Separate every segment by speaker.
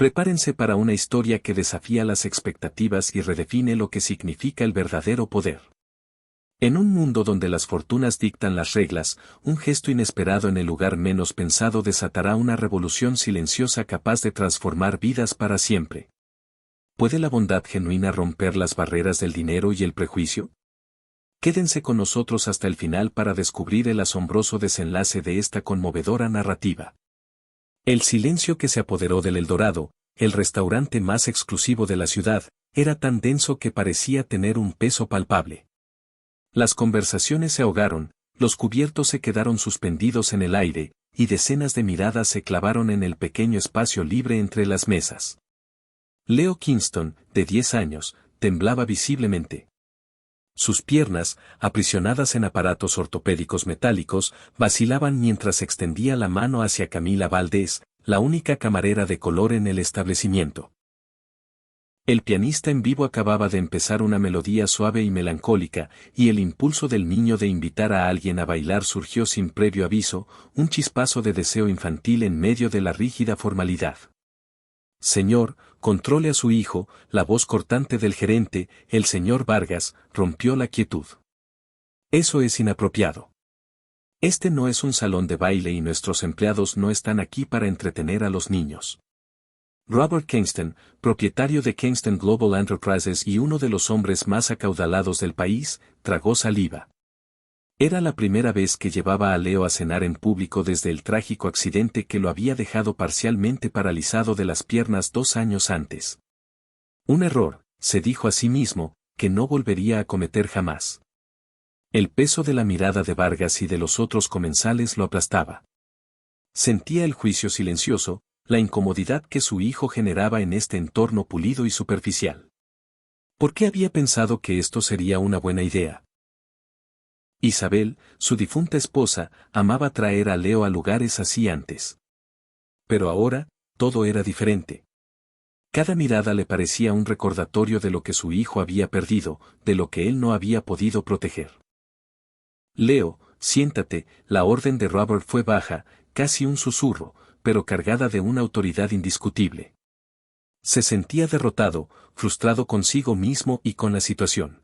Speaker 1: Prepárense para una historia que desafía las expectativas y redefine lo que significa el verdadero poder. En un mundo donde las fortunas dictan las reglas, un gesto inesperado en el lugar menos pensado desatará una revolución silenciosa capaz de transformar vidas para siempre. ¿Puede la bondad genuina romper las barreras del dinero y el prejuicio? Quédense con nosotros hasta el final para descubrir el asombroso desenlace de esta conmovedora narrativa. El silencio que se apoderó del Eldorado, el restaurante más exclusivo de la ciudad, era tan denso que parecía tener un peso palpable. Las conversaciones se ahogaron, los cubiertos se quedaron suspendidos en el aire, y decenas de miradas se clavaron en el pequeño espacio libre entre las mesas. Leo Kingston, de 10 años, temblaba visiblemente. Sus piernas, aprisionadas en aparatos ortopédicos metálicos, vacilaban mientras extendía la mano hacia Camila Valdés, la única camarera de color en el establecimiento. El pianista en vivo acababa de empezar una melodía suave y melancólica, y el impulso del niño de invitar a alguien a bailar surgió sin previo aviso, un chispazo de deseo infantil en medio de la rígida formalidad. Señor, controle a su hijo, la voz cortante del gerente, el señor Vargas, rompió la quietud. Eso es inapropiado. Este no es un salón de baile y nuestros empleados no están aquí para entretener a los niños. Robert Kingston, propietario de Kingston Global Enterprises y uno de los hombres más acaudalados del país, tragó saliva. Era la primera vez que llevaba a Leo a cenar en público desde el trágico accidente que lo había dejado parcialmente paralizado de las piernas 2 años antes. Un error, se dijo a sí mismo, que no volvería a cometer jamás. El peso de la mirada de Vargas y de los otros comensales lo aplastaba. Sentía el juicio silencioso, la incomodidad que su hijo generaba en este entorno pulido y superficial. ¿Por qué había pensado que esto sería una buena idea? Isabel, su difunta esposa, amaba traer a Leo a lugares así antes. Pero ahora, todo era diferente. Cada mirada le parecía un recordatorio de lo que su hijo había perdido, de lo que él no había podido proteger. Leo, siéntate, la orden de Robert fue baja, casi un susurro, pero cargada de una autoridad indiscutible. Se sentía derrotado, frustrado consigo mismo y con la situación.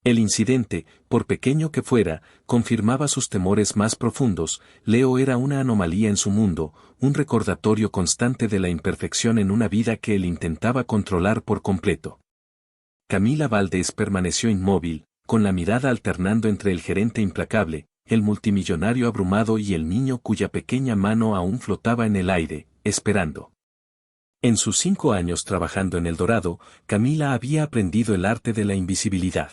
Speaker 1: El incidente, por pequeño que fuera, confirmaba sus temores más profundos. Leo era una anomalía en su mundo, un recordatorio constante de la imperfección en una vida que él intentaba controlar por completo. Camila Valdés permaneció inmóvil, con la mirada alternando entre el gerente implacable, el multimillonario abrumado y el niño cuya pequeña mano aún flotaba en el aire, esperando. En sus 5 años trabajando en Eldorado, Camila había aprendido el arte de la invisibilidad.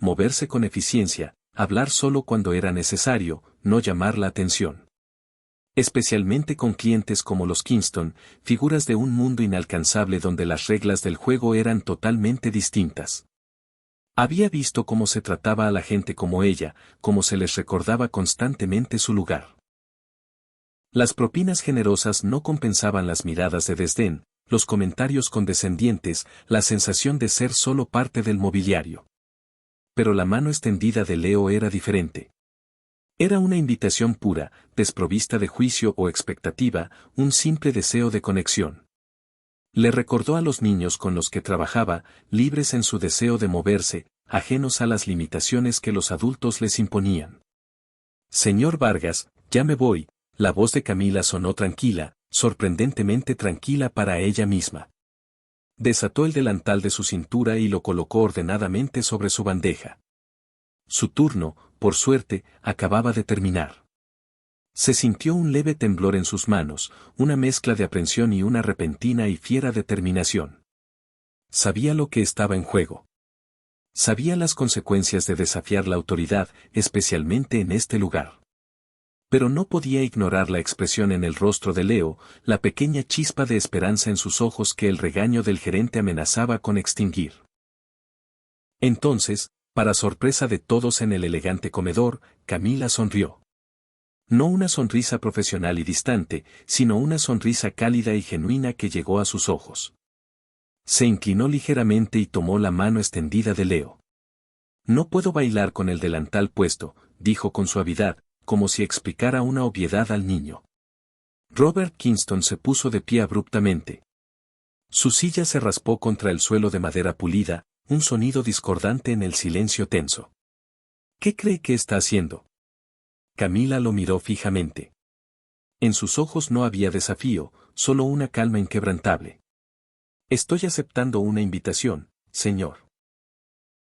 Speaker 1: Moverse con eficiencia, hablar solo cuando era necesario, no llamar la atención. Especialmente con clientes como los Kingston, figuras de un mundo inalcanzable donde las reglas del juego eran totalmente distintas. Había visto cómo se trataba a la gente como ella, cómo se les recordaba constantemente su lugar. Las propinas generosas no compensaban las miradas de desdén, los comentarios condescendientes, la sensación de ser solo parte del mobiliario. Pero la mano extendida de Leo era diferente. Era una invitación pura, desprovista de juicio o expectativa, un simple deseo de conexión. Le recordó a los niños con los que trabajaba, libres en su deseo de moverse, ajenos a las limitaciones que los adultos les imponían. Señor Vargas, ya me voy, la voz de Camila sonó tranquila, sorprendentemente tranquila para ella misma. Desató el delantal de su cintura y lo colocó ordenadamente sobre su bandeja. Su turno, por suerte, acababa de terminar. Se sintió un leve temblor en sus manos, una mezcla de aprensión y una repentina y fiera determinación. Sabía lo que estaba en juego. Sabía las consecuencias de desafiar la autoridad, especialmente en este lugar. Pero no podía ignorar la expresión en el rostro de Leo, la pequeña chispa de esperanza en sus ojos que el regaño del gerente amenazaba con extinguir. Entonces, para sorpresa de todos en el elegante comedor, Camila sonrió. No una sonrisa profesional y distante, sino una sonrisa cálida y genuina que llegó a sus ojos. Se inclinó ligeramente y tomó la mano extendida de Leo. No puedo bailar con el delantal puesto, dijo con suavidad, como si explicara una obviedad al niño. Robert Kingston se puso de pie abruptamente. Su silla se raspó contra el suelo de madera pulida, un sonido discordante en el silencio tenso. ¿Qué cree que está haciendo? Camila lo miró fijamente. En sus ojos no había desafío, solo una calma inquebrantable. Estoy aceptando una invitación, señor.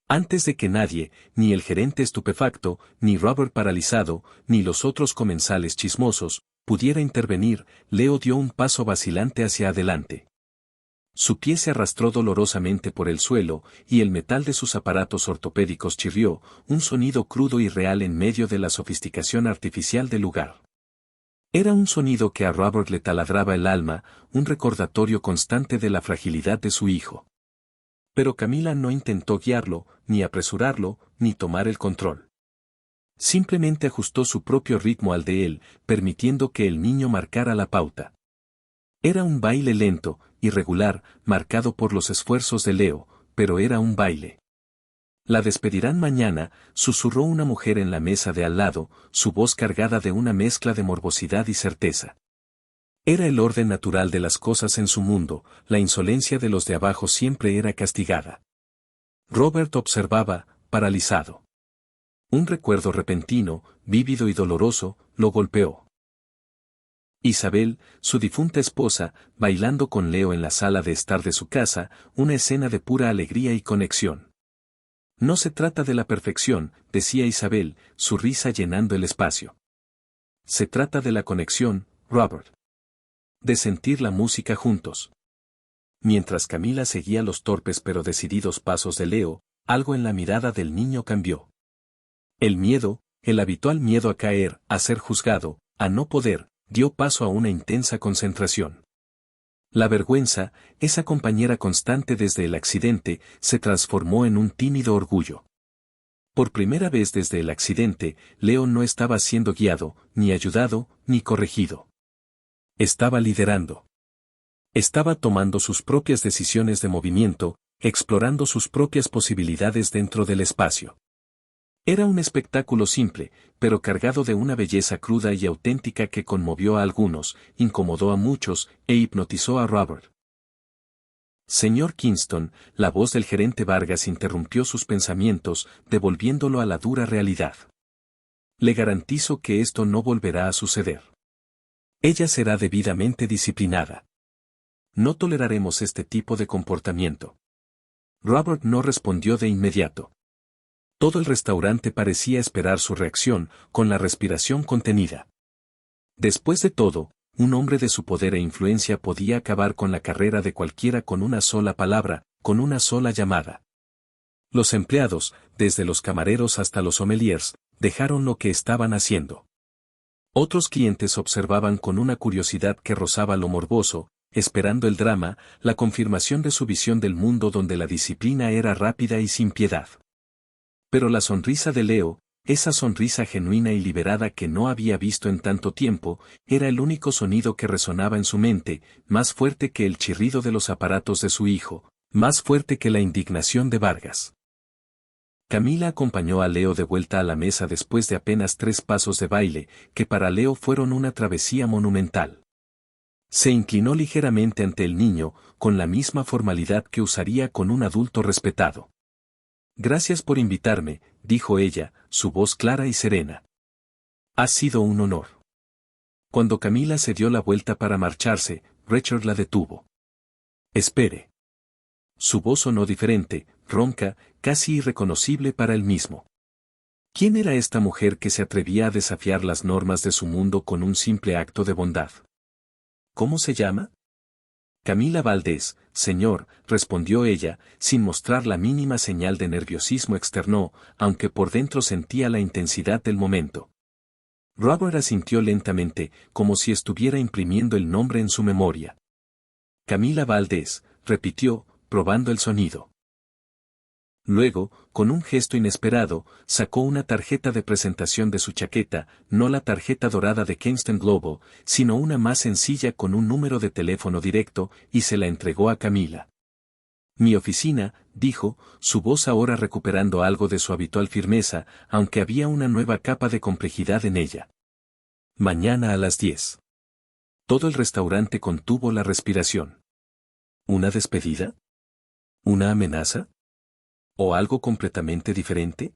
Speaker 1: Antes de que nadie, ni el gerente estupefacto, ni Robert paralizado, ni los otros comensales chismosos, pudiera intervenir, Leo dio un paso vacilante hacia adelante. Su pie se arrastró dolorosamente por el suelo, y el metal de sus aparatos ortopédicos chirrió, un sonido crudo y real en medio de la sofisticación artificial del lugar. Era un sonido que a Robert le taladraba el alma, un recordatorio constante de la fragilidad de su hijo. Pero Camila no intentó guiarlo, ni apresurarlo, ni tomar el control. Simplemente ajustó su propio ritmo al de él, permitiendo que el niño marcara la pauta. Era un baile lento, irregular, marcado por los esfuerzos de Leo, pero era un baile. La despedirán mañana, susurró una mujer en la mesa de al lado, su voz cargada de una mezcla de morbosidad y certeza. Era el orden natural de las cosas en su mundo, la insolencia de los de abajo siempre era castigada. Robert observaba, paralizado. Un recuerdo repentino, vívido y doloroso, lo golpeó. Isabel, su difunta esposa, bailando con Leo en la sala de estar de su casa, una escena de pura alegría y conexión. No se trata de la perfección, decía Isabel, su risa llenando el espacio. Se trata de la conexión, Robert. De sentir la música juntos. Mientras Camila seguía los torpes pero decididos pasos de Leo, algo en la mirada del niño cambió. El miedo, el habitual miedo a caer, a ser juzgado, a no poder, dio paso a una intensa concentración. La vergüenza, esa compañera constante desde el accidente, se transformó en un tímido orgullo. Por primera vez desde el accidente, Leo no estaba siendo guiado, ni ayudado, ni corregido. Estaba liderando. Estaba tomando sus propias decisiones de movimiento, explorando sus propias posibilidades dentro del espacio. Era un espectáculo simple, pero cargado de una belleza cruda y auténtica que conmovió a algunos, incomodó a muchos, e hipnotizó a Robert. Señor Kingston, la voz del gerente Vargas interrumpió sus pensamientos, devolviéndolo a la dura realidad. Le garantizo que esto no volverá a suceder. Ella será debidamente disciplinada. No toleraremos este tipo de comportamiento. Robert no respondió de inmediato. Todo el restaurante parecía esperar su reacción, con la respiración contenida. Después de todo, un hombre de su poder e influencia podía acabar con la carrera de cualquiera con una sola palabra, con una sola llamada. Los empleados, desde los camareros hasta los sommeliers, dejaron lo que estaban haciendo. Otros clientes observaban con una curiosidad que rozaba lo morboso, esperando el drama, la confirmación de su visión del mundo donde la disciplina era rápida y sin piedad. Pero la sonrisa de Leo, esa sonrisa genuina y liberada que no había visto en tanto tiempo, era el único sonido que resonaba en su mente, más fuerte que el chirrido de los aparatos de su hijo, más fuerte que la indignación de Vargas. Camila acompañó a Leo de vuelta a la mesa después de apenas 3 pasos de baile, que para Leo fueron una travesía monumental. Se inclinó ligeramente ante el niño, con la misma formalidad que usaría con un adulto respetado. Gracias por invitarme, dijo ella, su voz clara y serena. Ha sido un honor. Cuando Camila se dio la vuelta para marcharse, Richard la detuvo. Espere. Su voz sonó diferente, ronca, casi irreconocible para él mismo. ¿Quién era esta mujer que se atrevía a desafiar las normas de su mundo con un simple acto de bondad? ¿Cómo se llama? Camila Valdés, señor, respondió ella, sin mostrar la mínima señal de nerviosismo externo, aunque por dentro sentía la intensidad del momento. Robert asintió lentamente, como si estuviera imprimiendo el nombre en su memoria. Camila Valdés, repitió, probando el sonido. Luego, con un gesto inesperado, sacó una tarjeta de presentación de su chaqueta, no la tarjeta dorada de Kingston Global, sino una más sencilla con un número de teléfono directo, y se la entregó a Camila. Mi oficina, dijo, su voz ahora recuperando algo de su habitual firmeza, aunque había una nueva capa de complejidad en ella. Mañana a las 10. Todo el restaurante contuvo la respiración. ¿Una despedida? ¿Una amenaza? ¿O algo completamente diferente?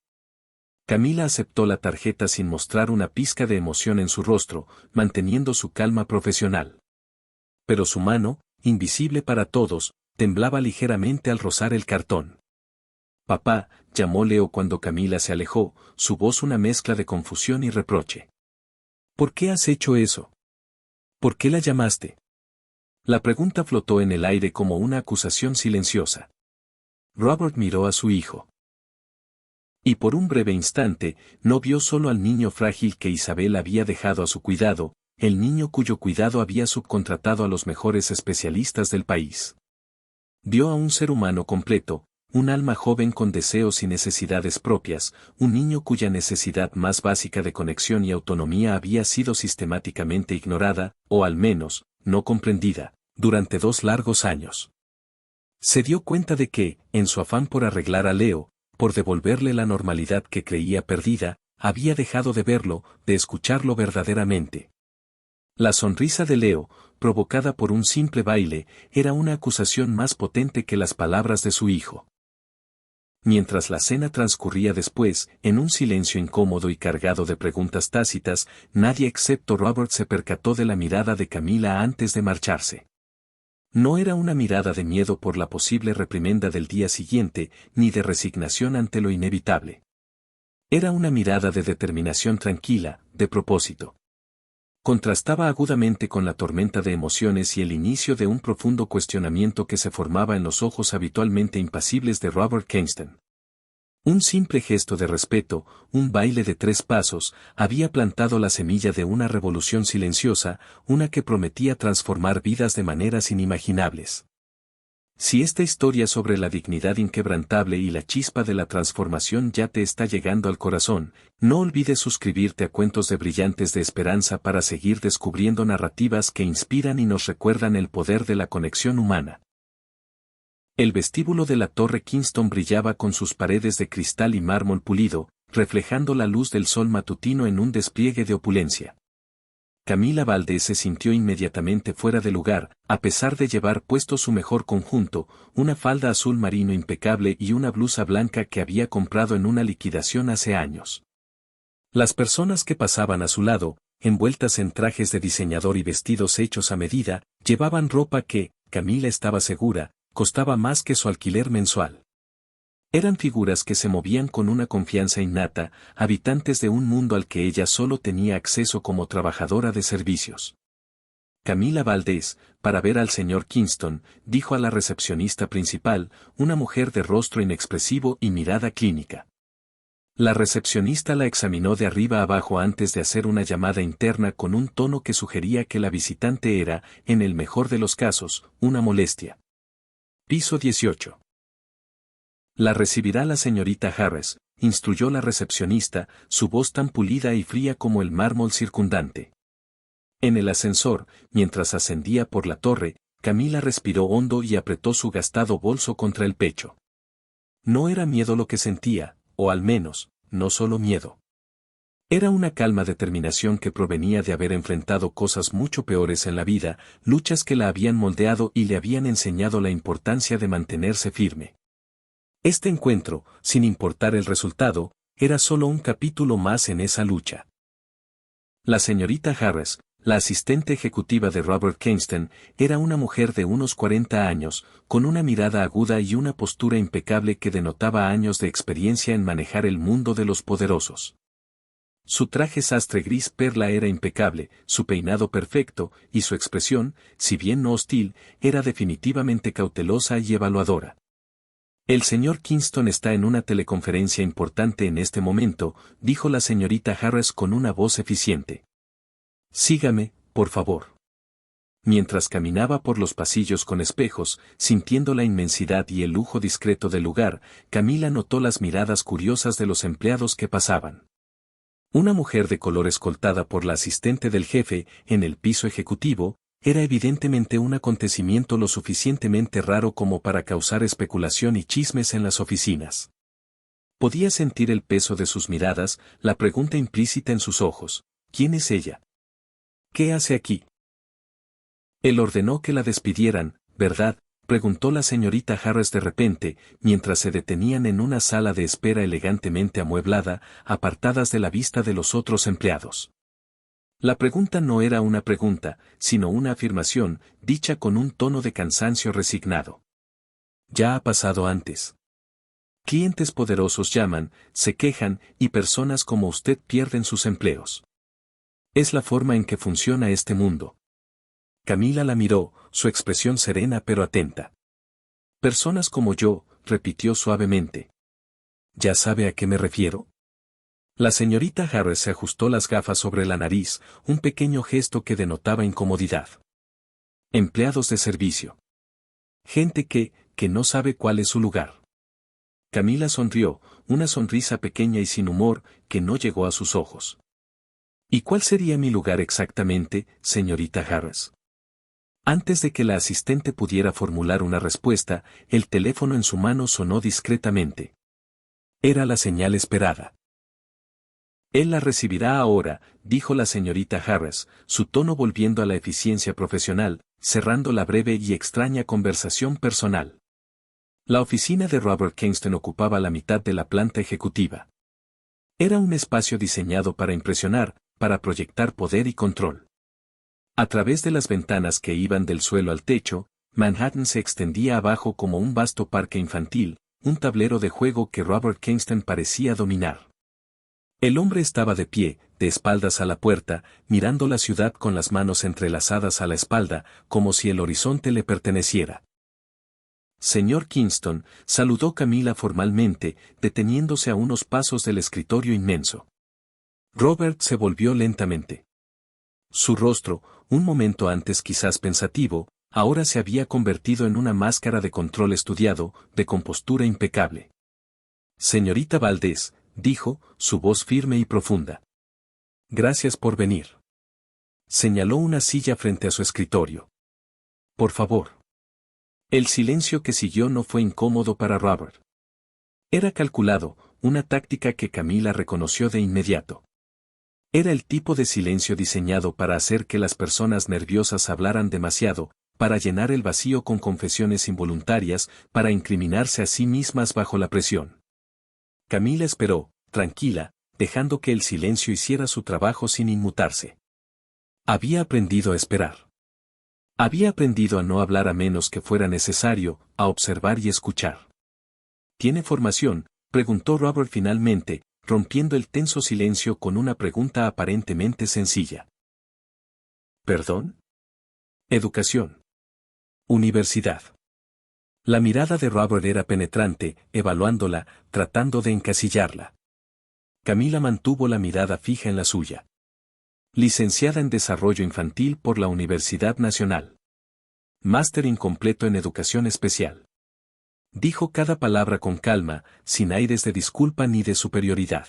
Speaker 1: Camila aceptó la tarjeta sin mostrar una pizca de emoción en su rostro, manteniendo su calma profesional. Pero su mano, invisible para todos, temblaba ligeramente al rozar el cartón. Papá, llamó Leo cuando Camila se alejó, su voz una mezcla de confusión y reproche. ¿Por qué has hecho eso? ¿Por qué la llamaste? La pregunta flotó en el aire como una acusación silenciosa. Robert miró a su hijo. Y por un breve instante, no vio solo al niño frágil que Isabel había dejado a su cuidado, el niño cuyo cuidado había subcontratado a los mejores especialistas del país. Vio a un ser humano completo, un alma joven con deseos y necesidades propias, un niño cuya necesidad más básica de conexión y autonomía había sido sistemáticamente ignorada, o al menos, no comprendida, durante 2 largos años. Se dio cuenta de que, en su afán por arreglar a Leo, por devolverle la normalidad que creía perdida, había dejado de verlo, de escucharlo verdaderamente. La sonrisa de Leo, provocada por un simple baile, era una acusación más potente que las palabras de su hijo. Mientras la cena transcurría después, en un silencio incómodo y cargado de preguntas tácitas, nadie excepto Robert se percató de la mirada de Camila antes de marcharse. No era una mirada de miedo por la posible reprimenda del día siguiente, ni de resignación ante lo inevitable. Era una mirada de determinación tranquila, de propósito. Contrastaba agudamente con la tormenta de emociones y el inicio de un profundo cuestionamiento que se formaba en los ojos habitualmente impasibles de Robert Kingston. Un simple gesto de respeto, un baile de 3 pasos, había plantado la semilla de una revolución silenciosa, una que prometía transformar vidas de maneras inimaginables. Si esta historia sobre la dignidad inquebrantable y la chispa de la transformación ya te está llegando al corazón, no olvides suscribirte a Cuentos de Brillantes de Esperanza para seguir descubriendo narrativas que inspiran y nos recuerdan el poder de la conexión humana. El vestíbulo de la Torre Kingston brillaba con sus paredes de cristal y mármol pulido, reflejando la luz del sol matutino en un despliegue de opulencia. Camila Valdés se sintió inmediatamente fuera de lugar, a pesar de llevar puesto su mejor conjunto, una falda azul marino impecable y una blusa blanca que había comprado en una liquidación hace años. Las personas que pasaban a su lado, envueltas en trajes de diseñador y vestidos hechos a medida, llevaban ropa que, Camila estaba segura, costaba más que su alquiler mensual. Eran figuras que se movían con una confianza innata, habitantes de un mundo al que ella solo tenía acceso como trabajadora de servicios. Camila Valdés, para ver al señor Kingston, dijo a la recepcionista principal, una mujer de rostro inexpresivo y mirada clínica. La recepcionista la examinó de arriba abajo antes de hacer una llamada interna con un tono que sugería que la visitante era, en el mejor de los casos, una molestia. Piso 18. La recibirá la señorita Harris, instruyó la recepcionista, su voz tan pulida y fría como el mármol circundante. En el ascensor, mientras ascendía por la torre, Camila respiró hondo y apretó su gastado bolso contra el pecho. No era miedo lo que sentía, o al menos, no solo miedo. Era una calma determinación que provenía de haber enfrentado cosas mucho peores en la vida, luchas que la habían moldeado y le habían enseñado la importancia de mantenerse firme. Este encuentro, sin importar el resultado, era solo un capítulo más en esa lucha. La señorita Harris, la asistente ejecutiva de Robert Kingston, era una mujer de unos 40 años, con una mirada aguda y una postura impecable que denotaba años de experiencia en manejar el mundo de los poderosos. Su traje sastre gris perla era impecable, su peinado perfecto, y su expresión, si bien no hostil, era definitivamente cautelosa y evaluadora. El señor Kingston está en una teleconferencia importante en este momento, dijo la señorita Harris con una voz eficiente. Sígame, por favor. Mientras caminaba por los pasillos con espejos, sintiendo la inmensidad y el lujo discreto del lugar, Camila notó las miradas curiosas de los empleados que pasaban. Una mujer de color escoltada por la asistente del jefe, en el piso ejecutivo, era evidentemente un acontecimiento lo suficientemente raro como para causar especulación y chismes en las oficinas. Podía sentir el peso de sus miradas, la pregunta implícita en sus ojos, ¿quién es ella? ¿Qué hace aquí? Él ordenó que la despidieran, ¿verdad?, preguntó la señorita Harris de repente, mientras se detenían en una sala de espera elegantemente amueblada, apartadas de la vista de los otros empleados. La pregunta no era una pregunta, sino una afirmación, dicha con un tono de cansancio resignado. Ya ha pasado antes. Clientes poderosos llaman, se quejan, y personas como usted pierden sus empleos. Es la forma en que funciona este mundo. Camila la miró, su expresión serena pero atenta. Personas como yo, repitió suavemente. ¿Ya sabe a qué me refiero? La señorita Harris se ajustó las gafas sobre la nariz, un pequeño gesto que denotaba incomodidad. Empleados de servicio. Gente que no sabe cuál es su lugar. Camila sonrió, una sonrisa pequeña y sin humor, que no llegó a sus ojos. ¿Y cuál sería mi lugar exactamente, señorita Harris? Antes de que la asistente pudiera formular una respuesta, el teléfono en su mano sonó discretamente. Era la señal esperada. Él la recibirá ahora, dijo la señorita Harris, su tono volviendo a la eficiencia profesional, cerrando la breve y extraña conversación personal. La oficina de Robert Kingston ocupaba la mitad de la planta ejecutiva. Era un espacio diseñado para impresionar, para proyectar poder y control. A través de las ventanas que iban del suelo al techo, Manhattan se extendía abajo como un vasto parque infantil, un tablero de juego que Robert Kingston parecía dominar. El hombre estaba de pie, de espaldas a la puerta, mirando la ciudad con las manos entrelazadas a la espalda, como si el horizonte le perteneciera. Señor Kingston, saludó Camila formalmente, deteniéndose a unos pasos del escritorio inmenso. Robert se volvió lentamente. Su rostro, un momento antes quizás pensativo, ahora se había convertido en una máscara de control estudiado, de compostura impecable. Señorita Valdés, dijo, su voz firme y profunda. Gracias por venir. Señaló una silla frente a su escritorio. Por favor. El silencio que siguió no fue incómodo para Robert. Era calculado, una táctica que Camila reconoció de inmediato. Era el tipo de silencio diseñado para hacer que las personas nerviosas hablaran demasiado, para llenar el vacío con confesiones involuntarias, para incriminarse a sí mismas bajo la presión. Camila esperó, tranquila, dejando que el silencio hiciera su trabajo sin inmutarse. Había aprendido a esperar. Había aprendido a no hablar a menos que fuera necesario, a observar y escuchar. ¿Tiene formación?, preguntó Robert finalmente, rompiendo el tenso silencio con una pregunta aparentemente sencilla. ¿Perdón? Educación. Universidad. La mirada de Robert era penetrante, evaluándola, tratando de encasillarla. Camila mantuvo la mirada fija en la suya. Licenciada en Desarrollo Infantil por la Universidad Nacional. Máster incompleto en Educación Especial. Dijo cada palabra con calma, sin aires de disculpa ni de superioridad.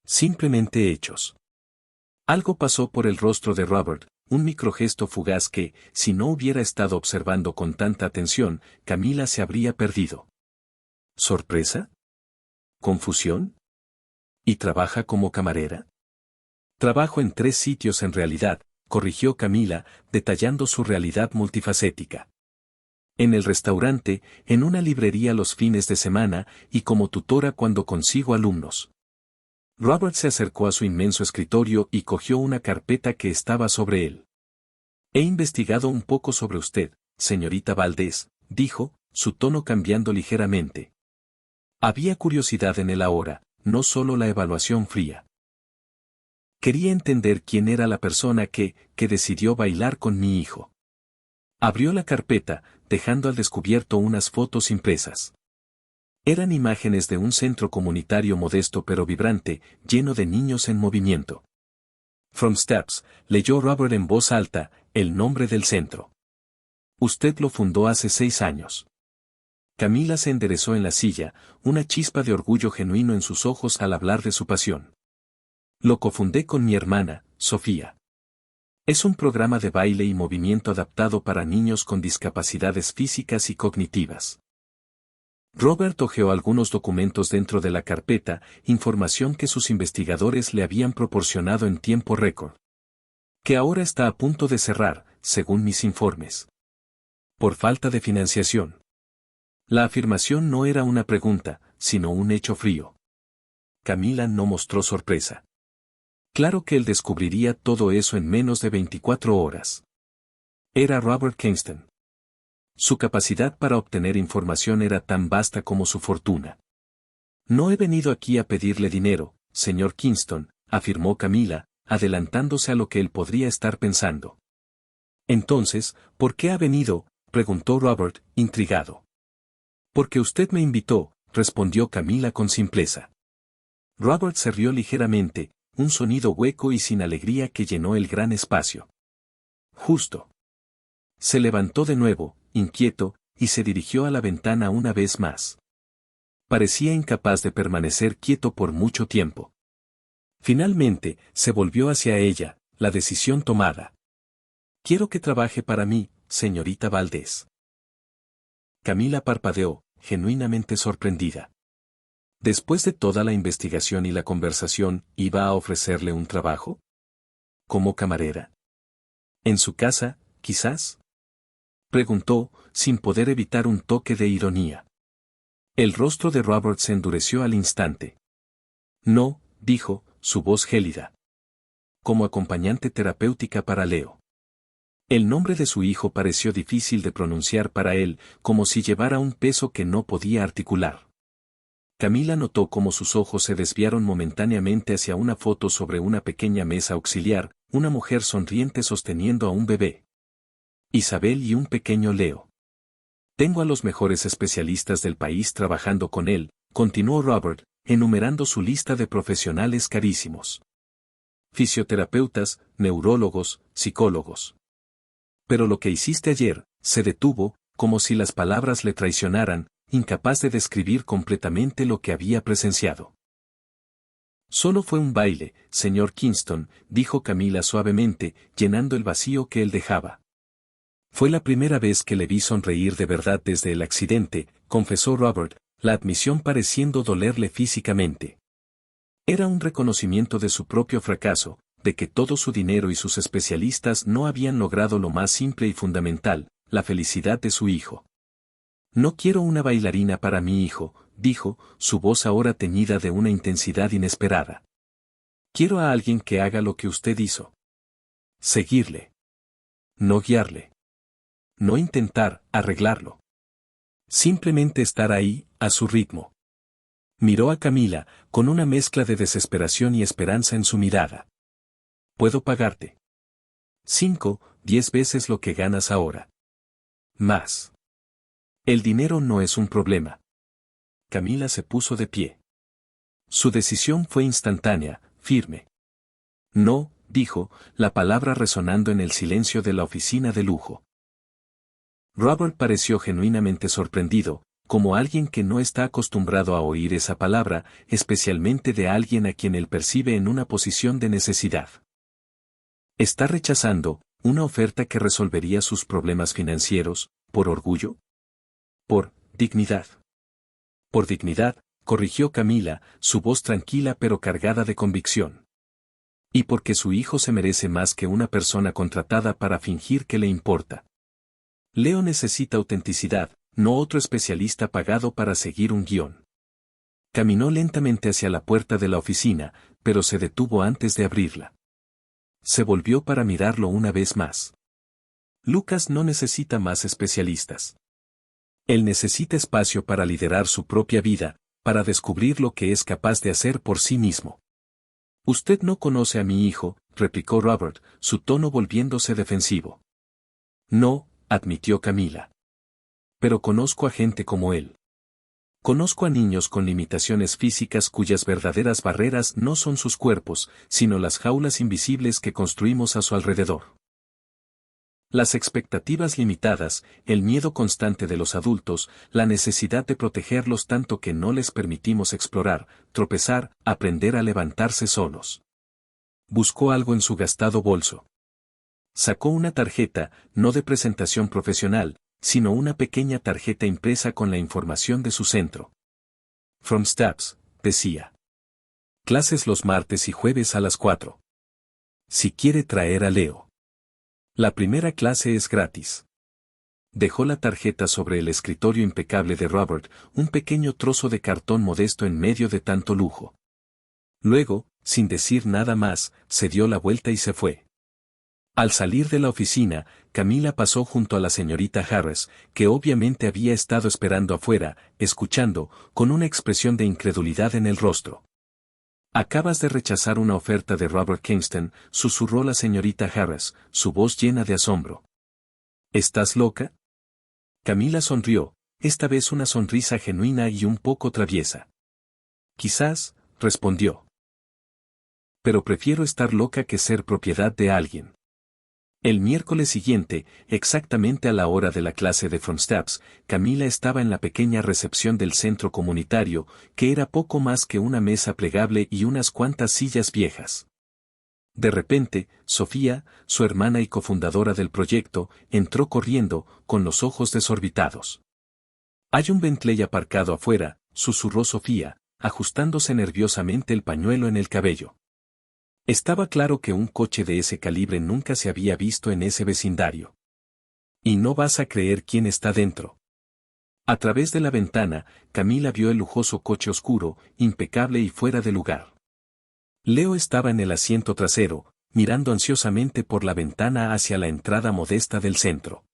Speaker 1: Simplemente hechos. Algo pasó por el rostro de Robert, un microgesto fugaz que, si no hubiera estado observando con tanta atención, Camila se habría perdido. ¿Sorpresa? ¿Confusión? ¿Y trabaja como camarera? Trabajo en 3 sitios en realidad, corrigió Camila, detallando su realidad multifacética. En el restaurante, en una librería los fines de semana, y como tutora cuando consigo alumnos. Robert se acercó a su inmenso escritorio y cogió una carpeta que estaba sobre él. He investigado un poco sobre usted, señorita Valdés, dijo, su tono cambiando ligeramente. Había curiosidad en él ahora, no solo la evaluación fría. Quería entender quién era la persona que decidió bailar con mi hijo. Abrió la carpeta, dejando al descubierto unas fotos impresas. Eran imágenes de un centro comunitario modesto pero vibrante, lleno de niños en movimiento. From Steps, leyó Robert en voz alta, el nombre del centro. Usted lo fundó hace 6 años. Camila se enderezó en la silla, una chispa de orgullo genuino en sus ojos al hablar de su pasión. Lo cofundé con mi hermana, Sofía. Es un programa de baile y movimiento adaptado para niños con discapacidades físicas y cognitivas. Robert hojeó algunos documentos dentro de la carpeta, información que sus investigadores le habían proporcionado en tiempo récord. Que ahora está a punto de cerrar, según mis informes. Por falta de financiación. La afirmación no era una pregunta, sino un hecho frío. Camila no mostró sorpresa. Claro que él descubriría todo eso en menos de 24 horas. Era Robert Kingston. Su capacidad para obtener información era tan vasta como su fortuna. No he venido aquí a pedirle dinero, señor Kingston, afirmó Camila, adelantándose a lo que él podría estar pensando. Entonces, ¿por qué ha venido?, preguntó Robert, intrigado. Porque usted me invitó, respondió Camila con simpleza. Robert se rió ligeramente, un sonido hueco y sin alegría que llenó el gran espacio. Justo. Se levantó de nuevo, inquieto, y se dirigió a la ventana una vez más. Parecía incapaz de permanecer quieto por mucho tiempo. Finalmente, se volvió hacia ella, la decisión tomada. Quiero que trabaje para mí, señorita Valdés. Camila parpadeó, genuinamente sorprendida. Después de toda la investigación y la conversación, ¿iba a ofrecerle un trabajo? ¿Como camarera? ¿En su casa, quizás? Preguntó, sin poder evitar un toque de ironía. El rostro de Robert se endureció al instante. No, dijo, su voz gélida. Como acompañante terapéutica para Leo. El nombre de su hijo pareció difícil de pronunciar para él, como si llevara un peso que no podía articular. Camila notó cómo sus ojos se desviaron momentáneamente hacia una foto sobre una pequeña mesa auxiliar, una mujer sonriente sosteniendo a un bebé. Isabel y un pequeño Leo. Tengo a los mejores especialistas del país trabajando con él, continuó Robert, enumerando su lista de profesionales carísimos. Fisioterapeutas, neurólogos, psicólogos. Pero lo que hiciste ayer, se detuvo, como si las palabras le traicionaran, incapaz de describir completamente lo que había presenciado. Solo fue un baile, señor Kingston, dijo Camila suavemente, llenando el vacío que él dejaba. Fue la primera vez que le vi sonreír de verdad desde el accidente, confesó Robert, la admisión pareciendo dolerle físicamente. Era un reconocimiento de su propio fracaso, de que todo su dinero y sus especialistas no habían logrado lo más simple y fundamental, la felicidad de su hijo. No quiero una bailarina para mi hijo, dijo, su voz ahora teñida de una intensidad inesperada. Quiero a alguien que haga lo que usted hizo. Seguirle. No guiarle. No intentar arreglarlo. Simplemente estar ahí, a su ritmo. Miró a Camila, con una mezcla de desesperación y esperanza en su mirada. Puedo pagarte 5, 10 veces lo que ganas ahora. Más. El dinero no es un problema. Camila se puso de pie. Su decisión fue instantánea, firme. No, dijo, la palabra resonando en el silencio de la oficina de lujo. Robert pareció genuinamente sorprendido, como alguien que no está acostumbrado a oír esa palabra, especialmente de alguien a quien él percibe en una posición de necesidad. ¿Está rechazando una oferta que resolvería sus problemas financieros, por orgullo? Por dignidad. Por dignidad, corrigió Camila, su voz tranquila pero cargada de convicción. Y porque su hijo se merece más que una persona contratada para fingir que le importa. Leo necesita autenticidad, no otro especialista pagado para seguir un guión. Caminó lentamente hacia la puerta de la oficina, pero se detuvo antes de abrirla. Se volvió para mirarlo una vez más. Lucas no necesita más especialistas. Él necesita espacio para liderar su propia vida, para descubrir lo que es capaz de hacer por sí mismo. Usted no conoce a mi hijo, replicó Robert, su tono volviéndose defensivo. No, admitió Camila. Pero conozco a gente como él. Conozco a niños con limitaciones físicas cuyas verdaderas barreras no son sus cuerpos, sino las jaulas invisibles que construimos a su alrededor. Las expectativas limitadas, el miedo constante de los adultos, la necesidad de protegerlos tanto que no les permitimos explorar, tropezar, aprender a levantarse solos. Buscó algo en su gastado bolso. Sacó una tarjeta, no de presentación profesional, sino una pequeña tarjeta impresa con la información de su centro. From Steps, decía. Clases los martes y jueves a las 4. Si quiere traer a Leo. La primera clase es gratis. Dejó la tarjeta sobre el escritorio impecable de Robert, un pequeño trozo de cartón modesto en medio de tanto lujo. Luego, sin decir nada más, se dio la vuelta y se fue. Al salir de la oficina, Camila pasó junto a la señorita Harris, que obviamente había estado esperando afuera, escuchando, con una expresión de incredulidad en el rostro. «Acabas de rechazar una oferta de Robert Kingston», susurró la señorita Harris, su voz llena de asombro. «¿Estás loca?». Camila sonrió, esta vez una sonrisa genuina y un poco traviesa. «Quizás», respondió. «Pero prefiero estar loca que ser propiedad de alguien». El miércoles siguiente, exactamente a la hora de la clase de Front Steps, Camila estaba en la pequeña recepción del centro comunitario, que era poco más que una mesa plegable y unas cuantas sillas viejas. De repente, Sofía, su hermana y cofundadora del proyecto, entró corriendo, con los ojos desorbitados. «Hay un Bentley aparcado afuera», susurró Sofía, ajustándose nerviosamente el pañuelo en el cabello. Estaba claro que un coche de ese calibre nunca se había visto en ese vecindario. «Y no vas a creer quién está dentro». A través de la ventana, Camila vio el lujoso coche oscuro, impecable y fuera de lugar. Leo estaba en el asiento trasero, mirando ansiosamente por la ventana hacia la entrada modesta del centro.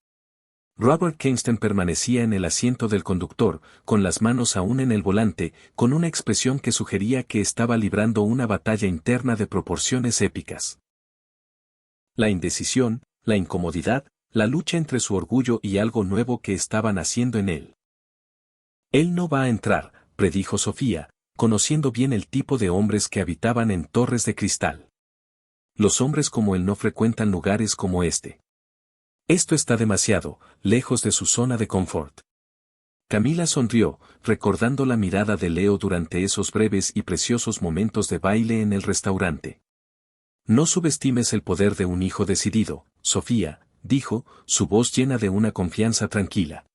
Speaker 1: Robert Kingston permanecía en el asiento del conductor, con las manos aún en el volante, con una expresión que sugería que estaba librando una batalla interna de proporciones épicas. La indecisión, la incomodidad, la lucha entre su orgullo y algo nuevo que estaban haciendo en él. «Él no va a entrar», predijo Sofía, conociendo bien el tipo de hombres que habitaban en Torres de Cristal. «Los hombres como él no frecuentan lugares como este. Esto está demasiado, lejos de su zona de confort». Camila sonrió, recordando la mirada de Leo durante esos breves y preciosos momentos de baile en el restaurante. «No subestimes el poder de un hijo decidido, Sofía», dijo, su voz llena de una confianza tranquila.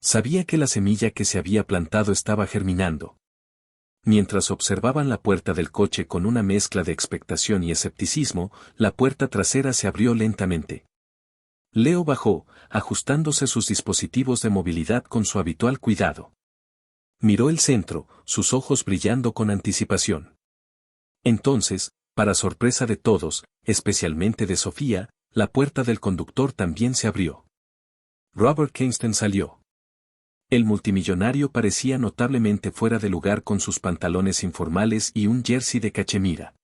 Speaker 1: Sabía que la semilla que se había plantado estaba germinando. Mientras observaban la puerta del coche con una mezcla de expectación y escepticismo, la puerta trasera se abrió lentamente. Leo bajó, ajustándose sus dispositivos de movilidad con su habitual cuidado. Miró el centro, sus ojos brillando con anticipación. Entonces, para sorpresa de todos, especialmente de Sofía, la puerta del conductor también se abrió. Robert Kingston salió. El multimillonario parecía notablemente fuera de lugar con sus pantalones informales y un jersey de cachemira.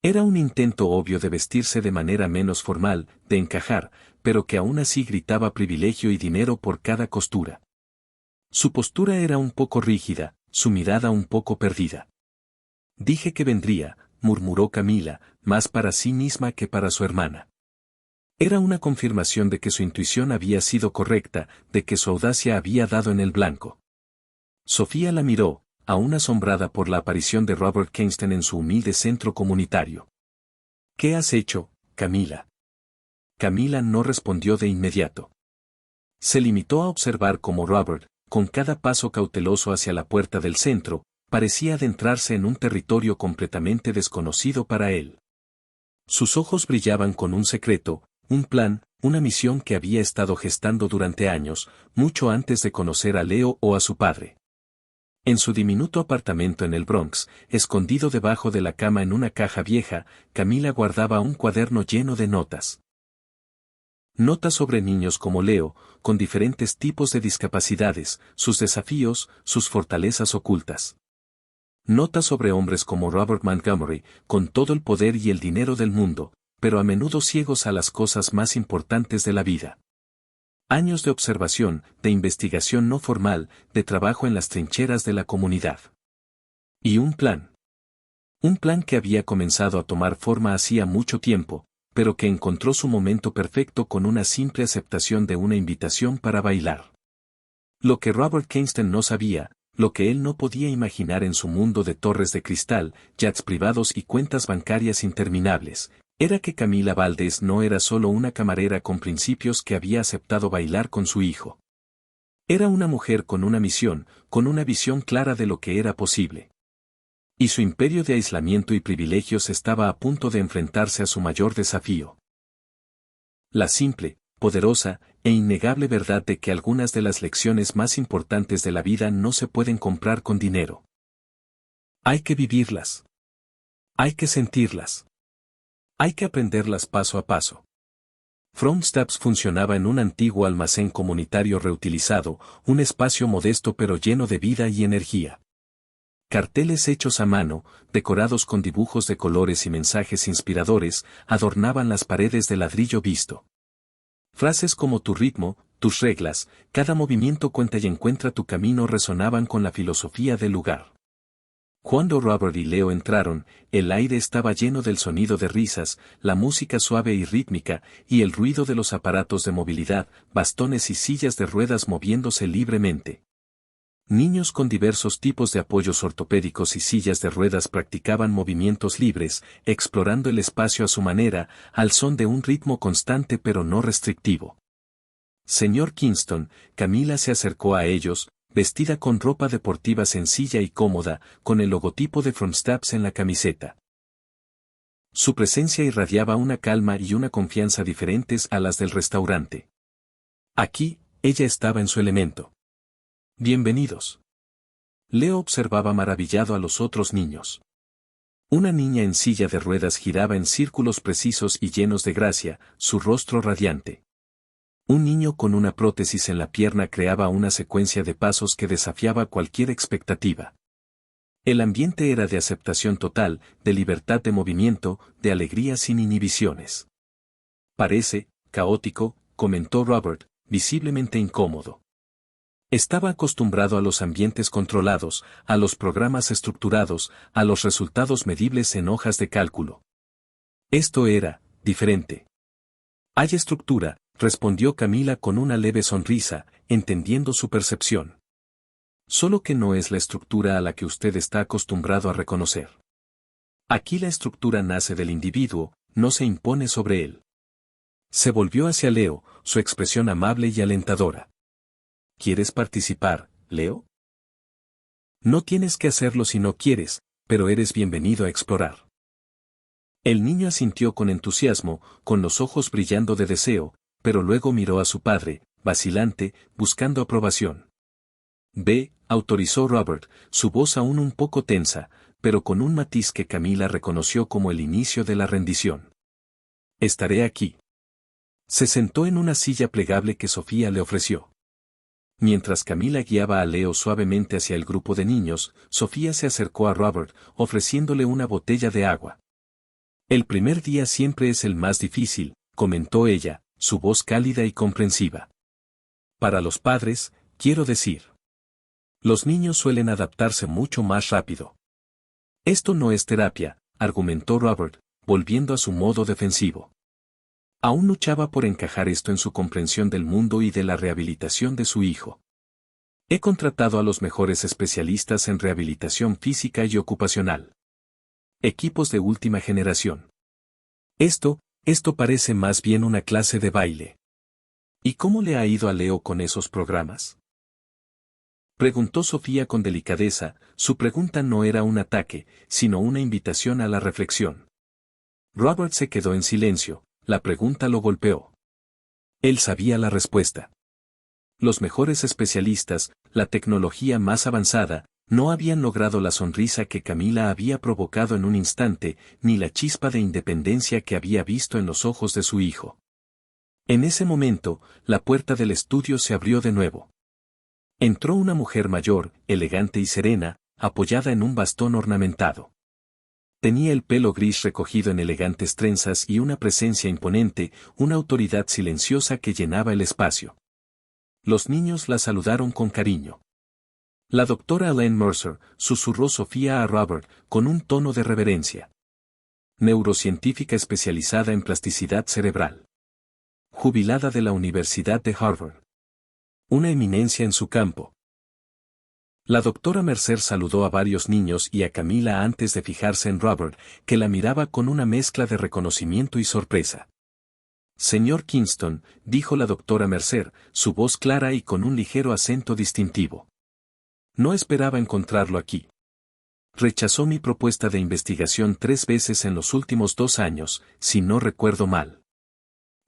Speaker 1: Era un intento obvio de vestirse de manera menos formal, de encajar, pero que aún así gritaba privilegio y dinero por cada costura. Su postura era un poco rígida, su mirada un poco perdida. «Dije que vendría», murmuró Camila, más para sí misma que para su hermana. Era una confirmación de que su intuición había sido correcta, de que su audacia había dado en el blanco. Sofía la miró, aún asombrada por la aparición de Robert Kingston en su humilde centro comunitario. «¿Qué has hecho, Camila?». Camila no respondió de inmediato. Se limitó a observar cómo Robert, con cada paso cauteloso hacia la puerta del centro, parecía adentrarse en un territorio completamente desconocido para él. Sus ojos brillaban con un secreto, un plan, una misión que había estado gestando durante años, mucho antes de conocer a Leo o a su padre. En su diminuto apartamento en el Bronx, escondido debajo de la cama en una caja vieja, Camila guardaba un cuaderno lleno de notas. Notas sobre niños como Leo, con diferentes tipos de discapacidades, sus desafíos, sus fortalezas ocultas. Notas sobre hombres como Robert Montgomery, con todo el poder y el dinero del mundo, pero a menudo ciegos a las cosas más importantes de la vida. Años de observación, de investigación no formal, de trabajo en las trincheras de la comunidad. Y un plan. Un plan que había comenzado a tomar forma hacía mucho tiempo, pero que encontró su momento perfecto con una simple aceptación de una invitación para bailar. Lo que Robert Kingston no sabía, lo que él no podía imaginar en su mundo de torres de cristal, yachts privados y cuentas bancarias interminables, era que Camila Valdés no era solo una camarera con principios que había aceptado bailar con su hijo. Era una mujer con una misión, con una visión clara de lo que era posible. Y su imperio de aislamiento y privilegios estaba a punto de enfrentarse a su mayor desafío. La simple, poderosa e innegable verdad de que algunas de las lecciones más importantes de la vida no se pueden comprar con dinero. Hay que vivirlas. Hay que sentirlas. Hay que aprenderlas paso a paso. FromStabs funcionaba en un antiguo almacén comunitario reutilizado, un espacio modesto pero lleno de vida y energía. Carteles hechos a mano, decorados con dibujos de colores y mensajes inspiradores, adornaban las paredes de ladrillo visto. Frases como tu ritmo, tus reglas, cada movimiento cuenta y encuentra tu camino resonaban con la filosofía del lugar. Cuando Robert y Leo entraron, el aire estaba lleno del sonido de risas, la música suave y rítmica, y el ruido de los aparatos de movilidad, bastones y sillas de ruedas moviéndose libremente. Niños con diversos tipos de apoyos ortopédicos y sillas de ruedas practicaban movimientos libres, explorando el espacio a su manera, al son de un ritmo constante pero no restrictivo. Señor Kingston, Camila se acercó a ellos, vestida con ropa deportiva sencilla y cómoda, con el logotipo de FromStabs en la camiseta. Su presencia irradiaba una calma y una confianza diferentes a las del restaurante. Aquí, ella estaba en su elemento. Bienvenidos. Leo observaba maravillado a los otros niños. Una niña en silla de ruedas giraba en círculos precisos y llenos de gracia, su rostro radiante. Un niño con una prótesis en la pierna creaba una secuencia de pasos que desafiaba cualquier expectativa. El ambiente era de aceptación total, de libertad de movimiento, de alegría sin inhibiciones. Parece caótico, comentó Robert, visiblemente incómodo. Estaba acostumbrado a los ambientes controlados, a los programas estructurados, a los resultados medibles en hojas de cálculo. Esto era diferente. Hay estructura, respondió Camila con una leve sonrisa, entendiendo su percepción. Solo que no es la estructura a la que usted está acostumbrado a reconocer. Aquí la estructura nace del individuo, no se impone sobre él. Se volvió hacia Leo, su expresión amable y alentadora. ¿Quieres participar, Leo? No tienes que hacerlo si no quieres, pero eres bienvenido a explorar. El niño asintió con entusiasmo, con los ojos brillando de deseo, pero luego miró a su padre, vacilante, buscando aprobación. Ve, autorizó Robert, su voz aún un poco tensa, pero con un matiz que Camila reconoció como el inicio de la rendición. Estaré aquí. Se sentó en una silla plegable que Sofía le ofreció. Mientras Camila guiaba a Leo suavemente hacia el grupo de niños, Sofía se acercó a Robert, ofreciéndole una botella de agua. El primer día siempre es el más difícil, comentó ella, su voz cálida y comprensiva. Para los padres, quiero decir. Los niños suelen adaptarse mucho más rápido. Esto no es terapia, argumentó Robert, volviendo a su modo defensivo. Aún luchaba por encajar esto en su comprensión del mundo y de la rehabilitación de su hijo. He contratado a los mejores especialistas en rehabilitación física y ocupacional. Equipos de última generación. Esto parece más bien una clase de baile. ¿Y cómo le ha ido a Leo con esos programas? Preguntó Sofía con delicadeza, su pregunta no era un ataque, sino una invitación a la reflexión. Robert se quedó en silencio. La pregunta lo golpeó. Él sabía la respuesta. Los mejores especialistas, la tecnología más avanzada, no habían logrado la sonrisa que Camila había provocado en un instante, ni la chispa de independencia que había visto en los ojos de su hijo. En ese momento, la puerta del estudio se abrió de nuevo. Entró una mujer mayor, elegante y serena, apoyada en un bastón ornamentado. Tenía el pelo gris recogido en elegantes trenzas y una presencia imponente, una autoridad silenciosa que llenaba el espacio. Los niños la saludaron con cariño. La doctora Elaine Mercer, susurró Sofía a Robert, con un tono de reverencia. Neurocientífica especializada en plasticidad cerebral. Jubilada de la Universidad de Harvard. Una eminencia en su campo. La doctora Mercer saludó a varios niños y a Camila antes de fijarse en Robert, que la miraba con una mezcla de reconocimiento y sorpresa. Señor Kingston, dijo la doctora Mercer, su voz clara y con un ligero acento distintivo. No esperaba encontrarlo aquí. Rechazó mi propuesta de investigación 3 veces en los últimos 2 años, si no recuerdo mal.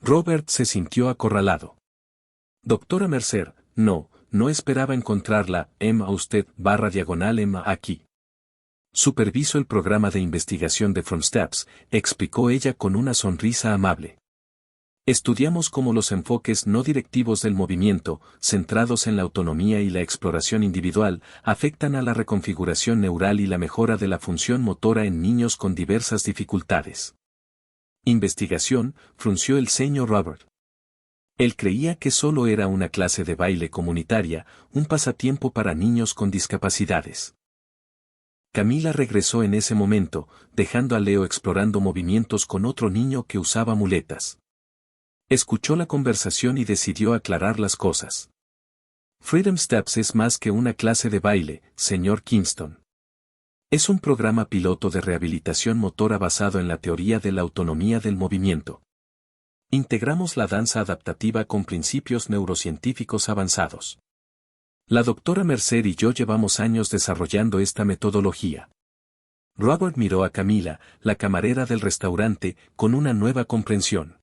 Speaker 1: Robert se sintió acorralado. Doctora Mercer, no esperaba encontrarla, a usted, /Emma aquí. Superviso el programa de investigación de From Steps, explicó ella con una sonrisa amable. Estudiamos cómo los enfoques no directivos del movimiento, centrados en la autonomía y la exploración individual, afectan a la reconfiguración neural y la mejora de la función motora en niños con diversas dificultades. Investigación, frunció el ceño Robert. Él creía que solo era una clase de baile comunitaria, un pasatiempo para niños con discapacidades. Camila regresó en ese momento, dejando a Leo explorando movimientos con otro niño que usaba muletas. Escuchó la conversación y decidió aclarar las cosas. Freedom Steps es más que una clase de baile, señor Kingston. Es un programa piloto de rehabilitación motora basado en la teoría de la autonomía del movimiento. Integramos la danza adaptativa con principios neurocientíficos avanzados. La doctora Mercer y yo llevamos años desarrollando esta metodología. Robert miró a Camila, la camarera del restaurante, con una nueva comprensión.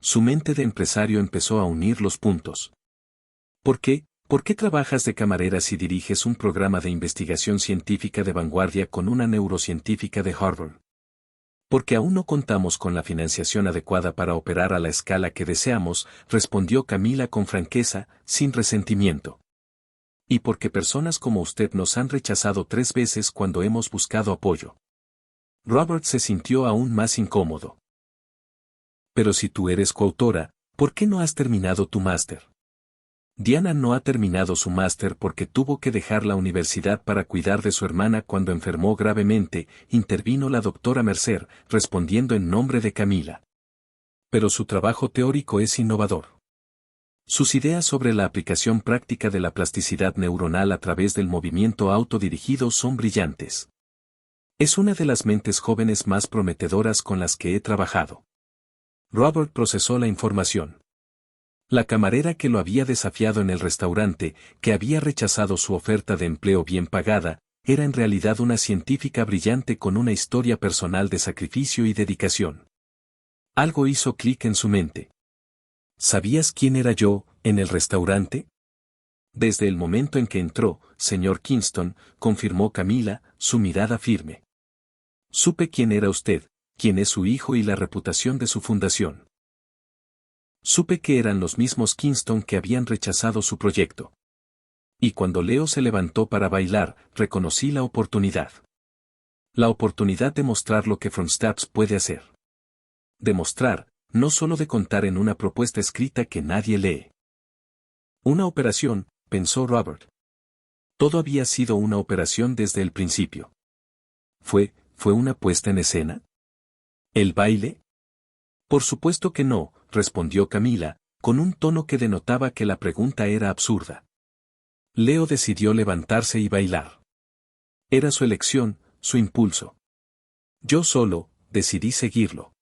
Speaker 1: Su mente de empresario empezó a unir los puntos. ¿Por qué? ¿Por qué trabajas de camarera si diriges un programa de investigación científica de vanguardia con una neurocientífica de Harvard? Porque aún no contamos con la financiación adecuada para operar a la escala que deseamos, respondió Camila con franqueza, sin resentimiento. Y porque personas como usted nos han rechazado 3 veces cuando hemos buscado apoyo. Robert se sintió aún más incómodo. Pero si tú eres coautora, ¿por qué no has terminado tu máster? Diana no ha terminado su máster porque tuvo que dejar la universidad para cuidar de su hermana cuando enfermó gravemente, intervino la doctora Mercer, respondiendo en nombre de Camila. Pero su trabajo teórico es innovador. Sus ideas sobre la aplicación práctica de la plasticidad neuronal a través del movimiento autodirigido son brillantes. Es una de las mentes jóvenes más prometedoras con las que he trabajado. Robert procesó la información. La camarera que lo había desafiado en el restaurante, que había rechazado su oferta de empleo bien pagada, era en realidad una científica brillante con una historia personal de sacrificio y dedicación. Algo hizo clic en su mente. ¿Sabías quién era yo, en el restaurante? Desde el momento en que entró, señor Kingston, confirmó Camila, su mirada firme. Supe quién era usted, quién es su hijo y la reputación de su fundación. Supe que eran los mismos Kingston que habían rechazado su proyecto. Y cuando Leo se levantó para bailar, reconocí la oportunidad. La oportunidad de mostrar lo que From Steps puede hacer. Demostrar, no solo de contar en una propuesta escrita que nadie lee. Una operación, pensó Robert. Todo había sido una operación desde el principio. ¿Fue una puesta en escena? ¿El baile? Por supuesto que no, respondió Camila, con un tono que denotaba que la pregunta era absurda. Leo decidió levantarse y bailar. Era su elección, su impulso. Yo solo, decidí seguirlo.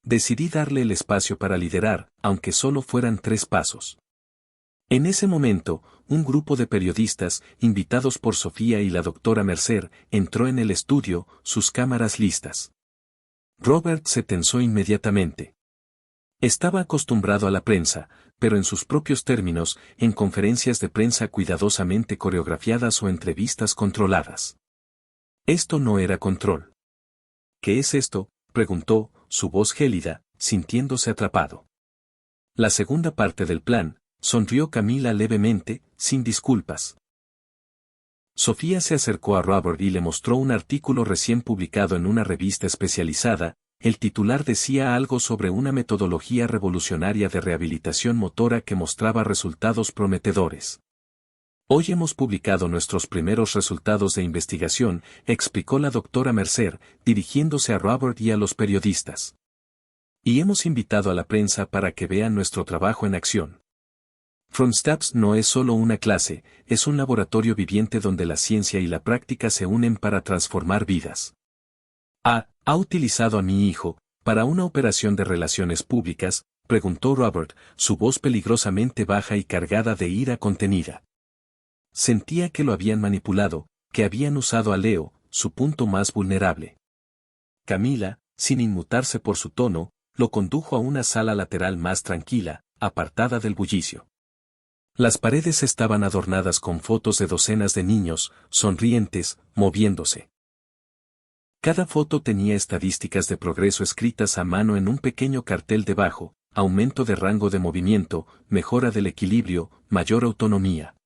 Speaker 1: Decidí darle el espacio para liderar, aunque solo fueran 3 pasos. En ese momento, un grupo de periodistas, invitados por Sofía y la doctora Mercer, entró en el estudio, sus cámaras listas. Robert se tensó inmediatamente. Estaba acostumbrado a la prensa, pero en sus propios términos, en conferencias de prensa cuidadosamente coreografiadas o entrevistas controladas. Esto no era control. ¿Qué es esto?, preguntó, su voz gélida, sintiéndose atrapado. La segunda parte del plan, sonrió Camila levemente, sin disculpas. Sofía se acercó a Robert y le mostró un artículo recién publicado en una revista especializada. El titular decía algo sobre una metodología revolucionaria de rehabilitación motora que mostraba resultados prometedores. Hoy hemos publicado nuestros primeros resultados de investigación, explicó la doctora Mercer, dirigiéndose a Robert y a los periodistas. Y hemos invitado a la prensa para que vean nuestro trabajo en acción. From Steps no es solo una clase, es un laboratorio viviente donde la ciencia y la práctica se unen para transformar vidas. ¿Ha utilizado a mi hijo para una operación de relaciones públicas?, preguntó Robert, su voz peligrosamente baja y cargada de ira contenida. Sentía que lo habían manipulado, que habían usado a Leo, su punto más vulnerable. Camila, sin inmutarse por su tono, lo condujo a una sala lateral más tranquila, apartada del bullicio. Las paredes estaban adornadas con fotos de docenas de niños, sonrientes, moviéndose. Cada foto tenía estadísticas de progreso escritas a mano en un pequeño cartel debajo: aumento de rango de movimiento, mejora del equilibrio, mayor autonomía.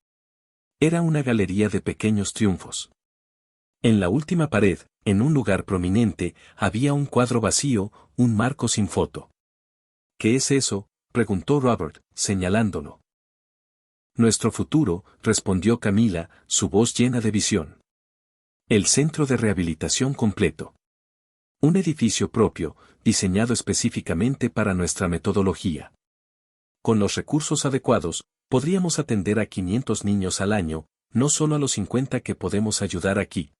Speaker 1: Era una galería de pequeños triunfos. En la última pared, en un lugar prominente, había un cuadro vacío, un marco sin foto. ¿Qué es eso?, preguntó Robert, señalándolo. Nuestro futuro, respondió Camila, su voz llena de visión. El centro de rehabilitación completo. Un edificio propio, diseñado específicamente para nuestra metodología. Con los recursos adecuados, podríamos atender a 500 niños al año, no solo a los 50 que podemos ayudar aquí.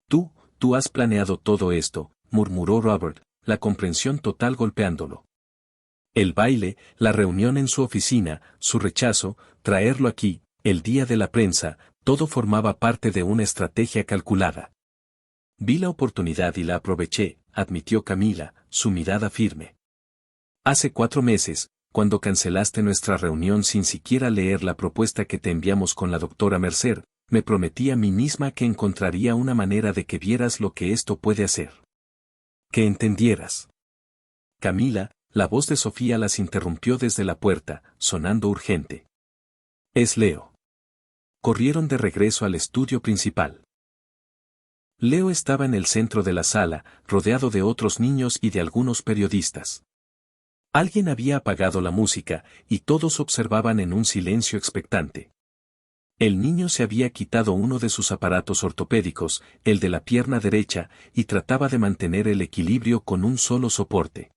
Speaker 1: Tú has planeado todo esto, murmuró Robert, la comprensión total golpeándolo. El baile, la reunión en su oficina, su rechazo, traerlo aquí, el día de la prensa, todo formaba parte de una estrategia calculada. Vi la oportunidad y la aproveché, admitió Camila, su mirada firme. Hace 4 meses, cuando cancelaste nuestra reunión sin siquiera leer la propuesta que te enviamos con la doctora Mercer, me prometí a mí misma que encontraría una manera de que vieras lo que esto puede hacer. Que entendieras. Camila, la voz de Sofía las interrumpió desde la puerta, sonando urgente. Es Leo. Corrieron de regreso al estudio principal. Leo estaba en el centro de la sala, rodeado de otros niños y de algunos periodistas. Alguien había apagado la música, y todos observaban en un silencio expectante. El niño se había quitado uno de sus aparatos ortopédicos, el de la pierna derecha, y trataba de mantener el equilibrio con un solo soporte.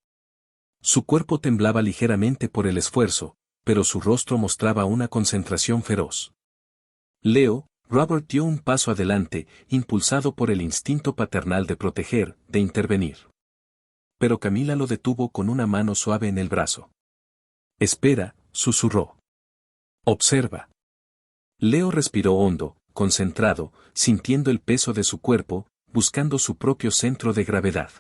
Speaker 1: Su cuerpo temblaba ligeramente por el esfuerzo, pero su rostro mostraba una concentración feroz. Leo, Robert dio un paso adelante, impulsado por el instinto paternal de proteger, de intervenir. Pero Camila lo detuvo con una mano suave en el brazo. Espera, susurró. Observa. Leo respiró hondo, concentrado, sintiendo el peso de su cuerpo, buscando su propio centro de gravedad.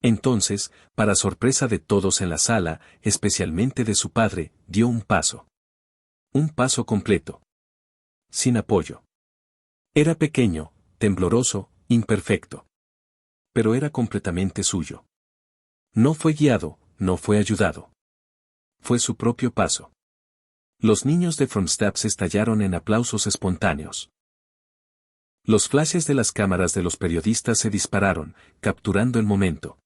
Speaker 1: Entonces, para sorpresa de todos en la sala, especialmente de su padre, dio un paso. Un paso completo. Sin apoyo. Era pequeño, tembloroso, imperfecto. Pero era completamente suyo. No fue guiado, no fue ayudado. Fue su propio paso. Los niños de From Steps estallaron en aplausos espontáneos. Los flashes de las cámaras de los periodistas se dispararon, capturando el momento.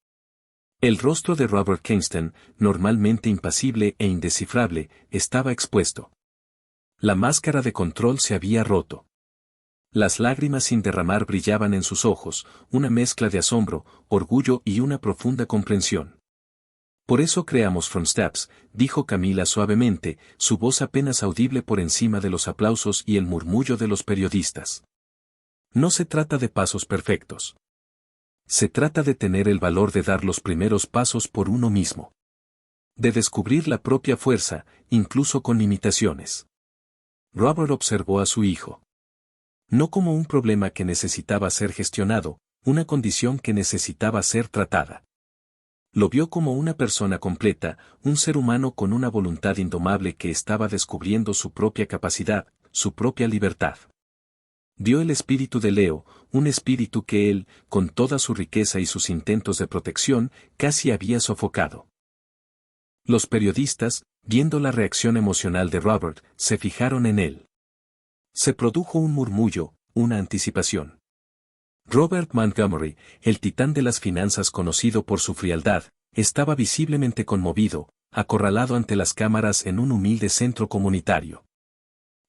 Speaker 1: El rostro de Robert Kingston, normalmente impasible e indescifrable, estaba expuesto. La máscara de control se había roto. Las lágrimas sin derramar brillaban en sus ojos, una mezcla de asombro, orgullo y una profunda comprensión. Por eso creamos From Steps, dijo Camila suavemente, su voz apenas audible por encima de los aplausos y el murmullo de los periodistas. No se trata de pasos perfectos. Se trata de tener el valor de dar los primeros pasos por uno mismo. De descubrir la propia fuerza, incluso con limitaciones. Robert observó a su hijo. No como un problema que necesitaba ser gestionado, una condición que necesitaba ser tratada. Lo vio como una persona completa, un ser humano con una voluntad indomable que estaba descubriendo su propia capacidad, su propia libertad. Vio el espíritu de Leo, un espíritu que él, con toda su riqueza y sus intentos de protección, casi había sofocado. Los periodistas, viendo la reacción emocional de Robert, se fijaron en él. Se produjo un murmullo, una anticipación. Robert Montgomery, el titán de las finanzas conocido por su frialdad, estaba visiblemente conmovido, acorralado ante las cámaras en un humilde centro comunitario.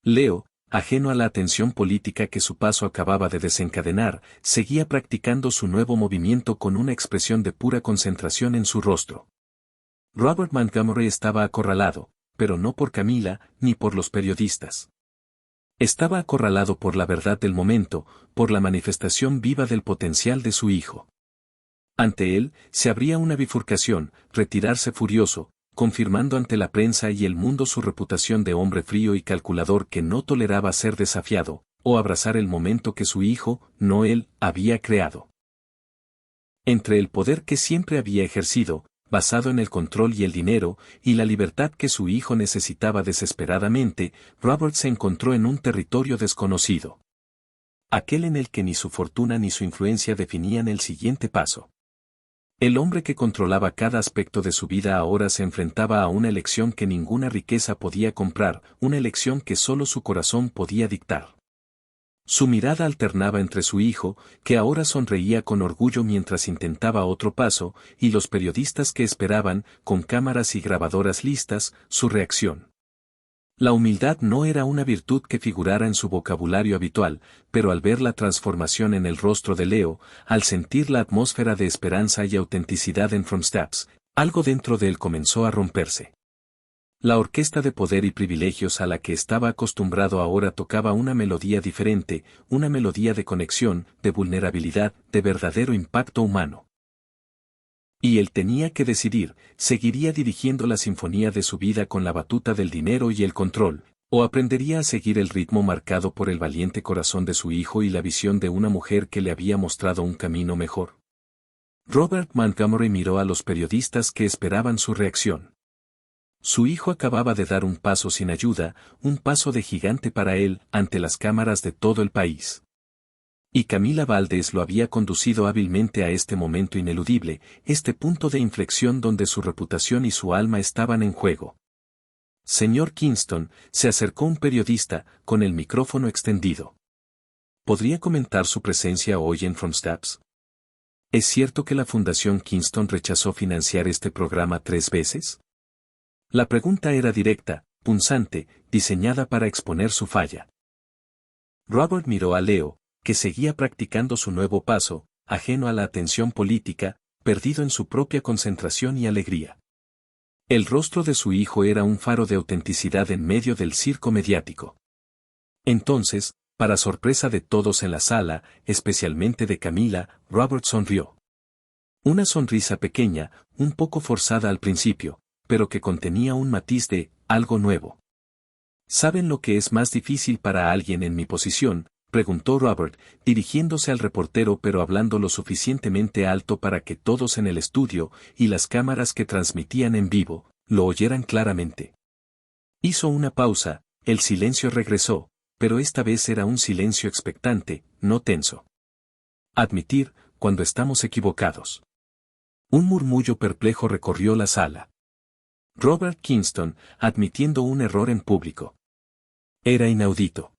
Speaker 1: Leo, ajeno a la atención política que su paso acababa de desencadenar, seguía practicando su nuevo movimiento con una expresión de pura concentración en su rostro. Robert Montgomery estaba acorralado, pero no por Camila, ni por los periodistas. Estaba acorralado por la verdad del momento, por la manifestación viva del potencial de su hijo. Ante él, se abría una bifurcación, retirarse furioso, confirmando ante la prensa y el mundo su reputación de hombre frío y calculador que no toleraba ser desafiado, o abrazar el momento que su hijo, no él, había creado. Entre el poder que siempre había ejercido, basado en el control y el dinero, y la libertad que su hijo necesitaba desesperadamente, Robert se encontró en un territorio desconocido. Aquel en el que ni su fortuna ni su influencia definían el siguiente paso. El hombre que controlaba cada aspecto de su vida ahora se enfrentaba a una elección que ninguna riqueza podía comprar, una elección que solo su corazón podía dictar. Su mirada alternaba entre su hijo, que ahora sonreía con orgullo mientras intentaba otro paso, y los periodistas que esperaban, con cámaras y grabadoras listas, su reacción. La humildad no era una virtud que figurara en su vocabulario habitual, pero al ver la transformación en el rostro de Leo, al sentir la atmósfera de esperanza y autenticidad en From Steps, algo dentro de él comenzó a romperse. La orquesta de poder y privilegios a la que estaba acostumbrado ahora tocaba una melodía diferente, una melodía de conexión, de vulnerabilidad, de verdadero impacto humano. Y él tenía que decidir, ¿seguiría dirigiendo la sinfonía de su vida con la batuta del dinero y el control, o aprendería a seguir el ritmo marcado por el valiente corazón de su hijo y la visión de una mujer que le había mostrado un camino mejor? Robert Montgomery miró a los periodistas que esperaban su reacción. Su hijo acababa de dar un paso sin ayuda, un paso de gigante para él, ante las cámaras de todo el país. Y Camila Valdés lo había conducido hábilmente a este momento ineludible, este punto de inflexión donde su reputación y su alma estaban en juego. Señor Kingston, se acercó un periodista, con el micrófono extendido. ¿Podría comentar su presencia hoy en From Steps? ¿Es cierto que la Fundación Kingston rechazó financiar este programa 3 veces? La pregunta era directa, punzante, diseñada para exponer su falla. Robert miró a Leo, que seguía practicando su nuevo paso, ajeno a la atención política, perdido en su propia concentración y alegría. El rostro de su hijo era un faro de autenticidad en medio del circo mediático. Entonces, para sorpresa de todos en la sala, especialmente de Camila, Robert sonrió. Una sonrisa pequeña, un poco forzada al principio, pero que contenía un matiz de algo nuevo. ¿Saben lo que es más difícil para alguien en mi posición?, preguntó Robert, dirigiéndose al reportero pero hablando lo suficientemente alto para que todos en el estudio, y las cámaras que transmitían en vivo, lo oyeran claramente. Hizo una pausa, el silencio regresó, pero esta vez era un silencio expectante, no tenso. Admitir, cuando estamos equivocados. Un murmullo perplejo recorrió la sala. Robert Kingston, admitiendo un error en público. Era inaudito.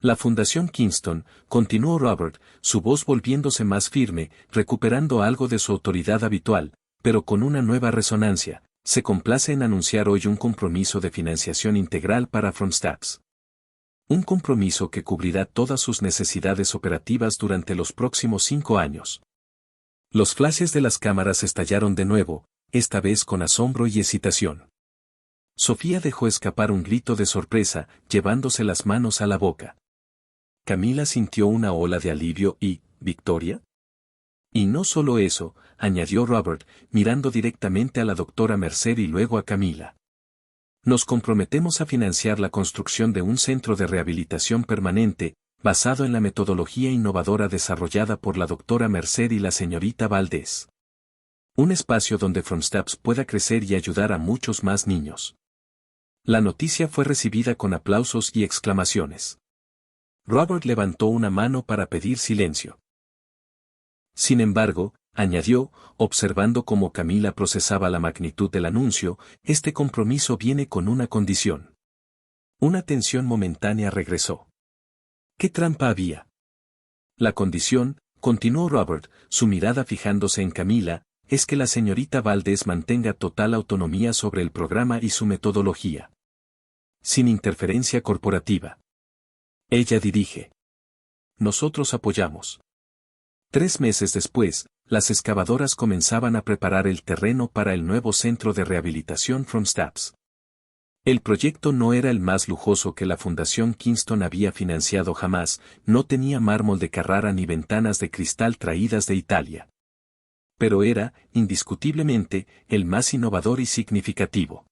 Speaker 1: La Fundación Kingston, continuó Robert, su voz volviéndose más firme, recuperando algo de su autoridad habitual, pero con una nueva resonancia, se complace en anunciar hoy un compromiso de financiación integral para From Steps. Un compromiso que cubrirá todas sus necesidades operativas durante los próximos 5 años. Los flashes de las cámaras estallaron de nuevo, esta vez con asombro y excitación. Sofía dejó escapar un grito de sorpresa, llevándose las manos a la boca. Camila sintió una ola de alivio y, ¿victoria? Y no solo eso, añadió Robert, mirando directamente a la doctora Mercer y luego a Camila. Nos comprometemos a financiar la construcción de un centro de rehabilitación permanente, basado en la metodología innovadora desarrollada por la doctora Mercer y la señorita Valdés. Un espacio donde From Steps pueda crecer y ayudar a muchos más niños. La noticia fue recibida con aplausos y exclamaciones. Robert levantó una mano para pedir silencio. Sin embargo, añadió, observando cómo Camila procesaba la magnitud del anuncio, este compromiso viene con una condición. Una tensión momentánea regresó. ¿Qué trampa había? La condición, continuó Robert, su mirada fijándose en Camila, es que la señorita Valdés mantenga total autonomía sobre el programa y su metodología. Sin interferencia corporativa. Ella dirige. Nosotros apoyamos. 3 meses después, las excavadoras comenzaban a preparar el terreno para el nuevo centro de rehabilitación From Steps. El proyecto no era el más lujoso que la Fundación Kingston había financiado jamás, no tenía mármol de Carrara ni ventanas de cristal traídas de Italia. Pero era, indiscutiblemente, el más innovador y significativo.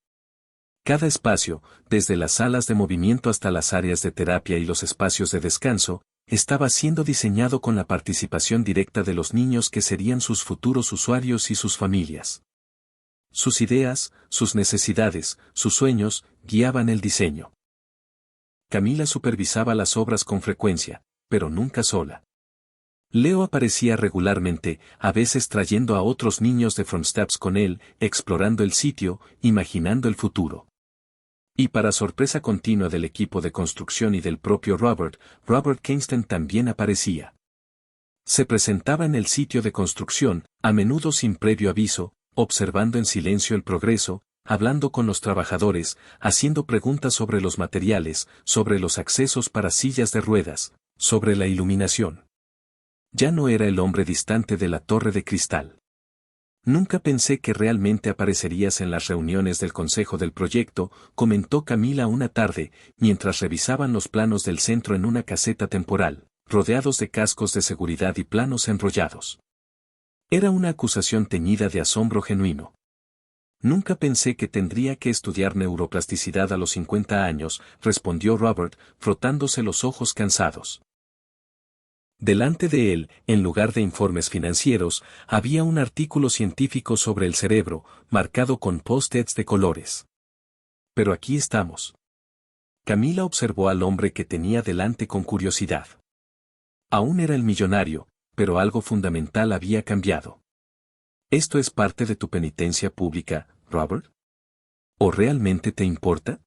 Speaker 1: Cada espacio, desde las salas de movimiento hasta las áreas de terapia y los espacios de descanso, estaba siendo diseñado con la participación directa de los niños que serían sus futuros usuarios y sus familias. Sus ideas, sus necesidades, sus sueños, guiaban el diseño. Camila supervisaba las obras con frecuencia, pero nunca sola. Leo aparecía regularmente, a veces trayendo a otros niños de Frontsteps con él, explorando el sitio, imaginando el futuro. Y para sorpresa continua del equipo de construcción y del propio Robert Kingston también aparecía. Se presentaba en el sitio de construcción, a menudo sin previo aviso, observando en silencio el progreso, hablando con los trabajadores, haciendo preguntas sobre los materiales, sobre los accesos para sillas de ruedas, sobre la iluminación. Ya no era el hombre distante de la torre de cristal. Nunca pensé que realmente aparecerías en las reuniones del consejo del proyecto, comentó Camila una tarde, mientras revisaban los planos del centro en una caseta temporal, rodeados de cascos de seguridad y planos enrollados. Era una acusación teñida de asombro genuino. Nunca pensé que tendría que estudiar neuroplasticidad a los 50 años, respondió Robert, frotándose los ojos cansados. Delante de él, en lugar de informes financieros, había un artículo científico sobre el cerebro, marcado con post-its de colores. Pero aquí estamos. Camila observó al hombre que tenía delante con curiosidad. Aún era el millonario, pero algo fundamental había cambiado. ¿Esto es parte de tu penitencia pública, Robert? ¿O realmente te importa?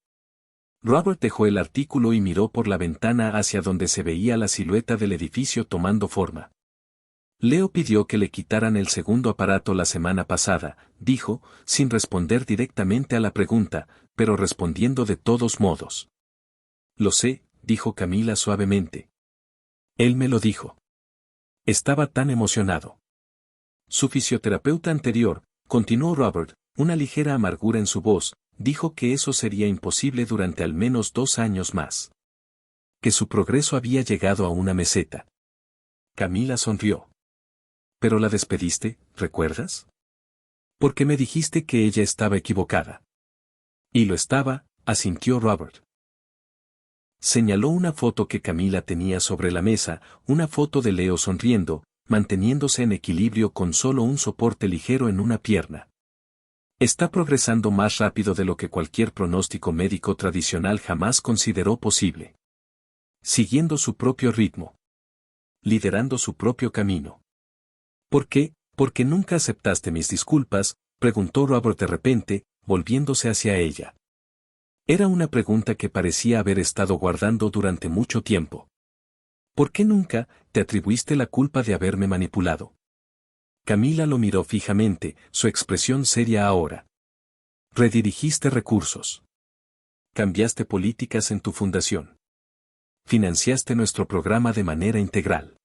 Speaker 1: Robert dejó el artículo y miró por la ventana hacia donde se veía la silueta del edificio tomando forma. Leo pidió que le quitaran el segundo aparato la semana pasada, dijo, sin responder directamente a la pregunta, pero respondiendo de todos modos. Lo sé, dijo Camila suavemente. Él me lo dijo. Estaba tan emocionado. Su fisioterapeuta anterior, continuó Robert, una ligera amargura en su voz, dijo que eso sería imposible durante al menos 2 años más. Que su progreso había llegado a una meseta. Camila sonrió. Pero la despediste, ¿recuerdas? Porque me dijiste que ella estaba equivocada. Y lo estaba, asintió Robert. Señaló una foto que Camila tenía sobre la mesa, una foto de Leo sonriendo, manteniéndose en equilibrio con solo un soporte ligero en una pierna. Está progresando más rápido de lo que cualquier pronóstico médico tradicional jamás consideró posible. Siguiendo su propio ritmo. Liderando su propio camino. ¿Por qué? ¿Porque nunca aceptaste mis disculpas?, preguntó Robert de repente, volviéndose hacia ella. Era una pregunta que parecía haber estado guardando durante mucho tiempo. ¿Por qué nunca te atribuiste la culpa de haberme manipulado? Camila lo miró fijamente, su expresión seria ahora. Redirigiste recursos. Cambiaste políticas en tu fundación. Financiaste nuestro programa de manera integral.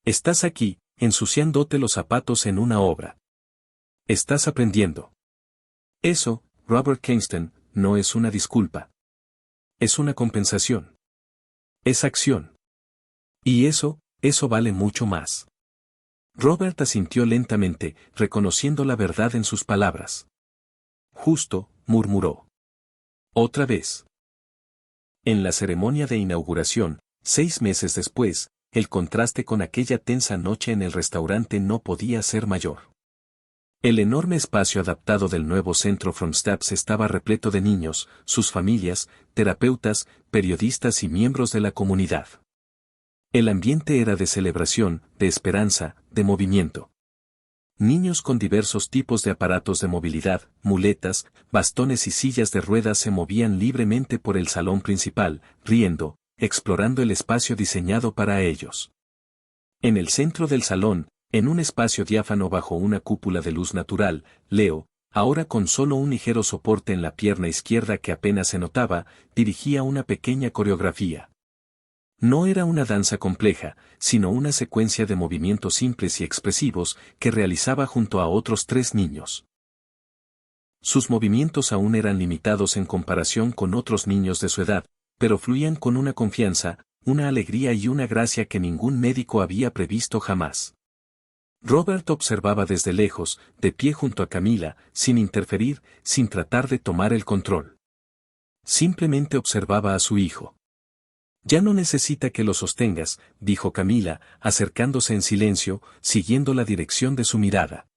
Speaker 1: Estás aquí, ensuciándote los zapatos en una obra. Estás aprendiendo. Eso, Robert Kingston, no es una disculpa. Es una compensación. Es acción. Y eso vale mucho más. Robert asintió lentamente, reconociendo la verdad en sus palabras. Justo, murmuró. Otra vez. En la ceremonia de inauguración, 6 meses después, el contraste con aquella tensa noche en el restaurante no podía ser mayor. El enorme espacio adaptado del nuevo centro Frontsteps estaba repleto de niños, sus familias, terapeutas, periodistas y miembros de la comunidad. El ambiente era de celebración, de esperanza, de movimiento. Niños con diversos tipos de aparatos de movilidad, muletas, bastones y sillas de ruedas se movían libremente por el salón principal, riendo, explorando el espacio diseñado para ellos. En el centro del salón, en un espacio diáfano bajo una cúpula de luz natural, Leo, ahora con solo un ligero soporte en la pierna izquierda que apenas se notaba, dirigía una pequeña coreografía. No era una danza compleja, sino una secuencia de movimientos simples y expresivos que realizaba junto a otros 3 niños. Sus movimientos aún eran limitados en comparación con otros niños de su edad, pero fluían con una confianza, una alegría y una gracia que ningún médico había previsto jamás. Robert observaba desde lejos, de pie junto a Camila, sin interferir, sin tratar de tomar el control. Simplemente observaba a su hijo. Ya no necesita que lo sostengas, dijo Camila, acercándose en silencio, siguiendo la dirección de su mirada.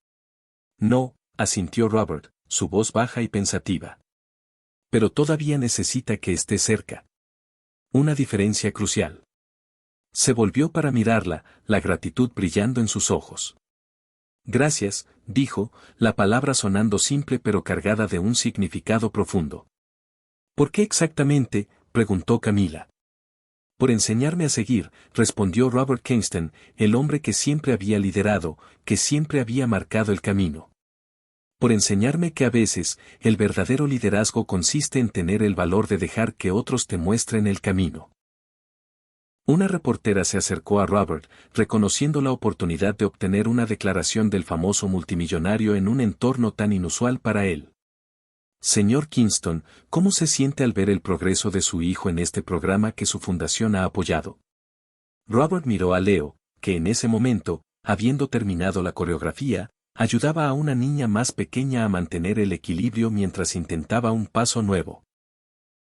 Speaker 1: No, asintió Robert, su voz baja y pensativa. Pero todavía necesita que esté cerca. Una diferencia crucial. Se volvió para mirarla, la gratitud brillando en sus ojos. Gracias, dijo, la palabra sonando simple pero cargada de un significado profundo. ¿Por qué exactamente?, preguntó Camila. Por enseñarme a seguir, respondió Robert Kingston, el hombre que siempre había liderado, que siempre había marcado el camino. Por enseñarme que a veces, el verdadero liderazgo consiste en tener el valor de dejar que otros te muestren el camino. Una reportera se acercó a Robert, reconociendo la oportunidad de obtener una declaración del famoso multimillonario en un entorno tan inusual para él. Señor Kingston, ¿cómo se siente al ver el progreso de su hijo en este programa que su fundación ha apoyado? Robert miró a Leo, que en ese momento, habiendo terminado la coreografía, ayudaba a una niña más pequeña a mantener el equilibrio mientras intentaba un paso nuevo.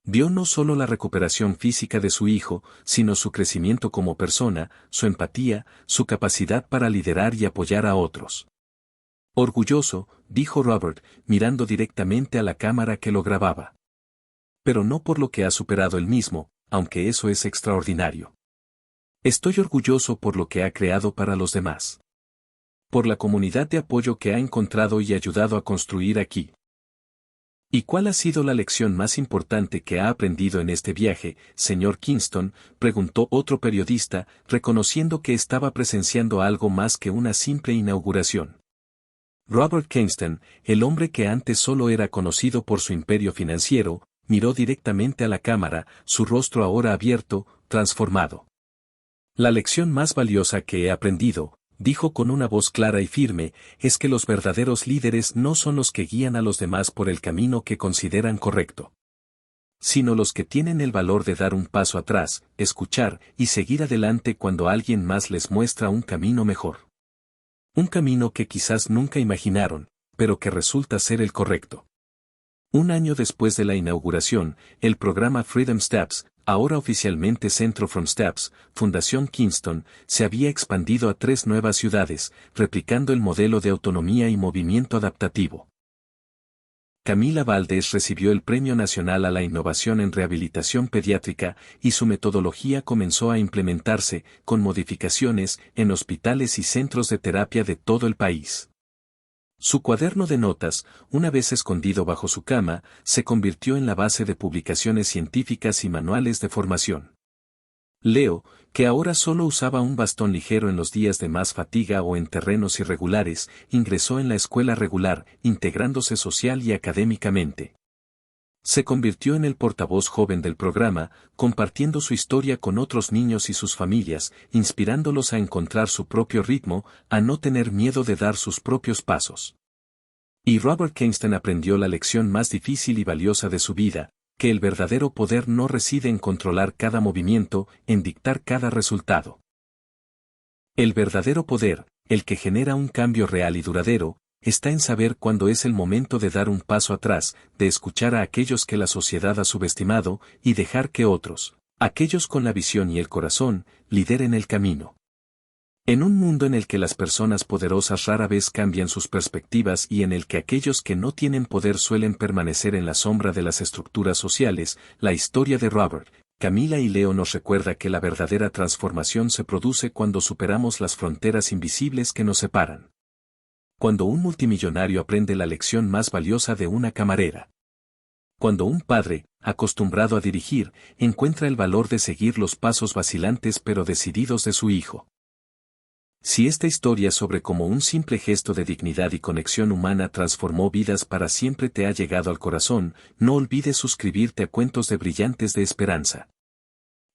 Speaker 1: Vio no solo la recuperación física de su hijo, sino su crecimiento como persona, su empatía, su capacidad para liderar y apoyar a otros. Orgulloso, dijo Robert, mirando directamente a la cámara que lo grababa. Pero no por lo que ha superado él mismo, aunque eso es extraordinario. Estoy orgulloso por lo que ha creado para los demás. Por la comunidad de apoyo que ha encontrado y ayudado a construir aquí. ¿Y cuál ha sido la lección más importante que ha aprendido en este viaje, señor Kingston?, preguntó otro periodista, reconociendo que estaba presenciando algo más que una simple inauguración. Robert Kingston, el hombre que antes solo era conocido por su imperio financiero, miró directamente a la cámara, su rostro ahora abierto, transformado. La lección más valiosa que he aprendido, dijo con una voz clara y firme, es que los verdaderos líderes no son los que guían a los demás por el camino que consideran correcto, sino los que tienen el valor de dar un paso atrás, escuchar y seguir adelante cuando alguien más les muestra un camino mejor. Un camino que quizás nunca imaginaron, pero que resulta ser el correcto. Un año después de la inauguración, el programa Freedom Steps, ahora oficialmente Centro From Steps, Fundación Kingston, se había expandido a 3 nuevas ciudades, replicando el modelo de autonomía y movimiento adaptativo. Camila Valdés recibió el Premio Nacional a la Innovación en Rehabilitación Pediátrica y su metodología comenzó a implementarse, con modificaciones, en hospitales y centros de terapia de todo el país. Su cuaderno de notas, una vez escondido bajo su cama, se convirtió en la base de publicaciones científicas y manuales de formación. Leo, que ahora solo usaba un bastón ligero en los días de más fatiga o en terrenos irregulares, ingresó en la escuela regular, integrándose social y académicamente. Se convirtió en el portavoz joven del programa, compartiendo su historia con otros niños y sus familias, inspirándolos a encontrar su propio ritmo, a no tener miedo de dar sus propios pasos. Y Robert Kingston aprendió la lección más difícil y valiosa de su vida, que el verdadero poder no reside en controlar cada movimiento, en dictar cada resultado. El verdadero poder, el que genera un cambio real y duradero, está en saber cuándo es el momento de dar un paso atrás, de escuchar a aquellos que la sociedad ha subestimado, y dejar que otros, aquellos con la visión y el corazón, lideren el camino. En un mundo en el que las personas poderosas rara vez cambian sus perspectivas y en el que aquellos que no tienen poder suelen permanecer en la sombra de las estructuras sociales, la historia de Robert, Camila y Leo nos recuerda que la verdadera transformación se produce cuando superamos las fronteras invisibles que nos separan. Cuando un multimillonario aprende la lección más valiosa de una camarera. Cuando un padre, acostumbrado a dirigir, encuentra el valor de seguir los pasos vacilantes pero decididos de su hijo. Si esta historia sobre cómo un simple gesto de dignidad y conexión humana transformó vidas para siempre te ha llegado al corazón, no olvides suscribirte a Cuentos de Brillantes de Esperanza.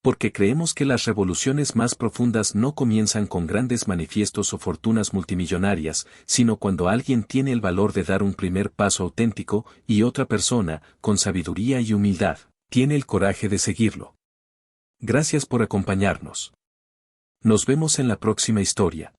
Speaker 1: Porque creemos que las revoluciones más profundas no comienzan con grandes manifiestos o fortunas multimillonarias, sino cuando alguien tiene el valor de dar un primer paso auténtico y otra persona, con sabiduría y humildad, tiene el coraje de seguirlo. Gracias por acompañarnos. Nos vemos en la próxima historia.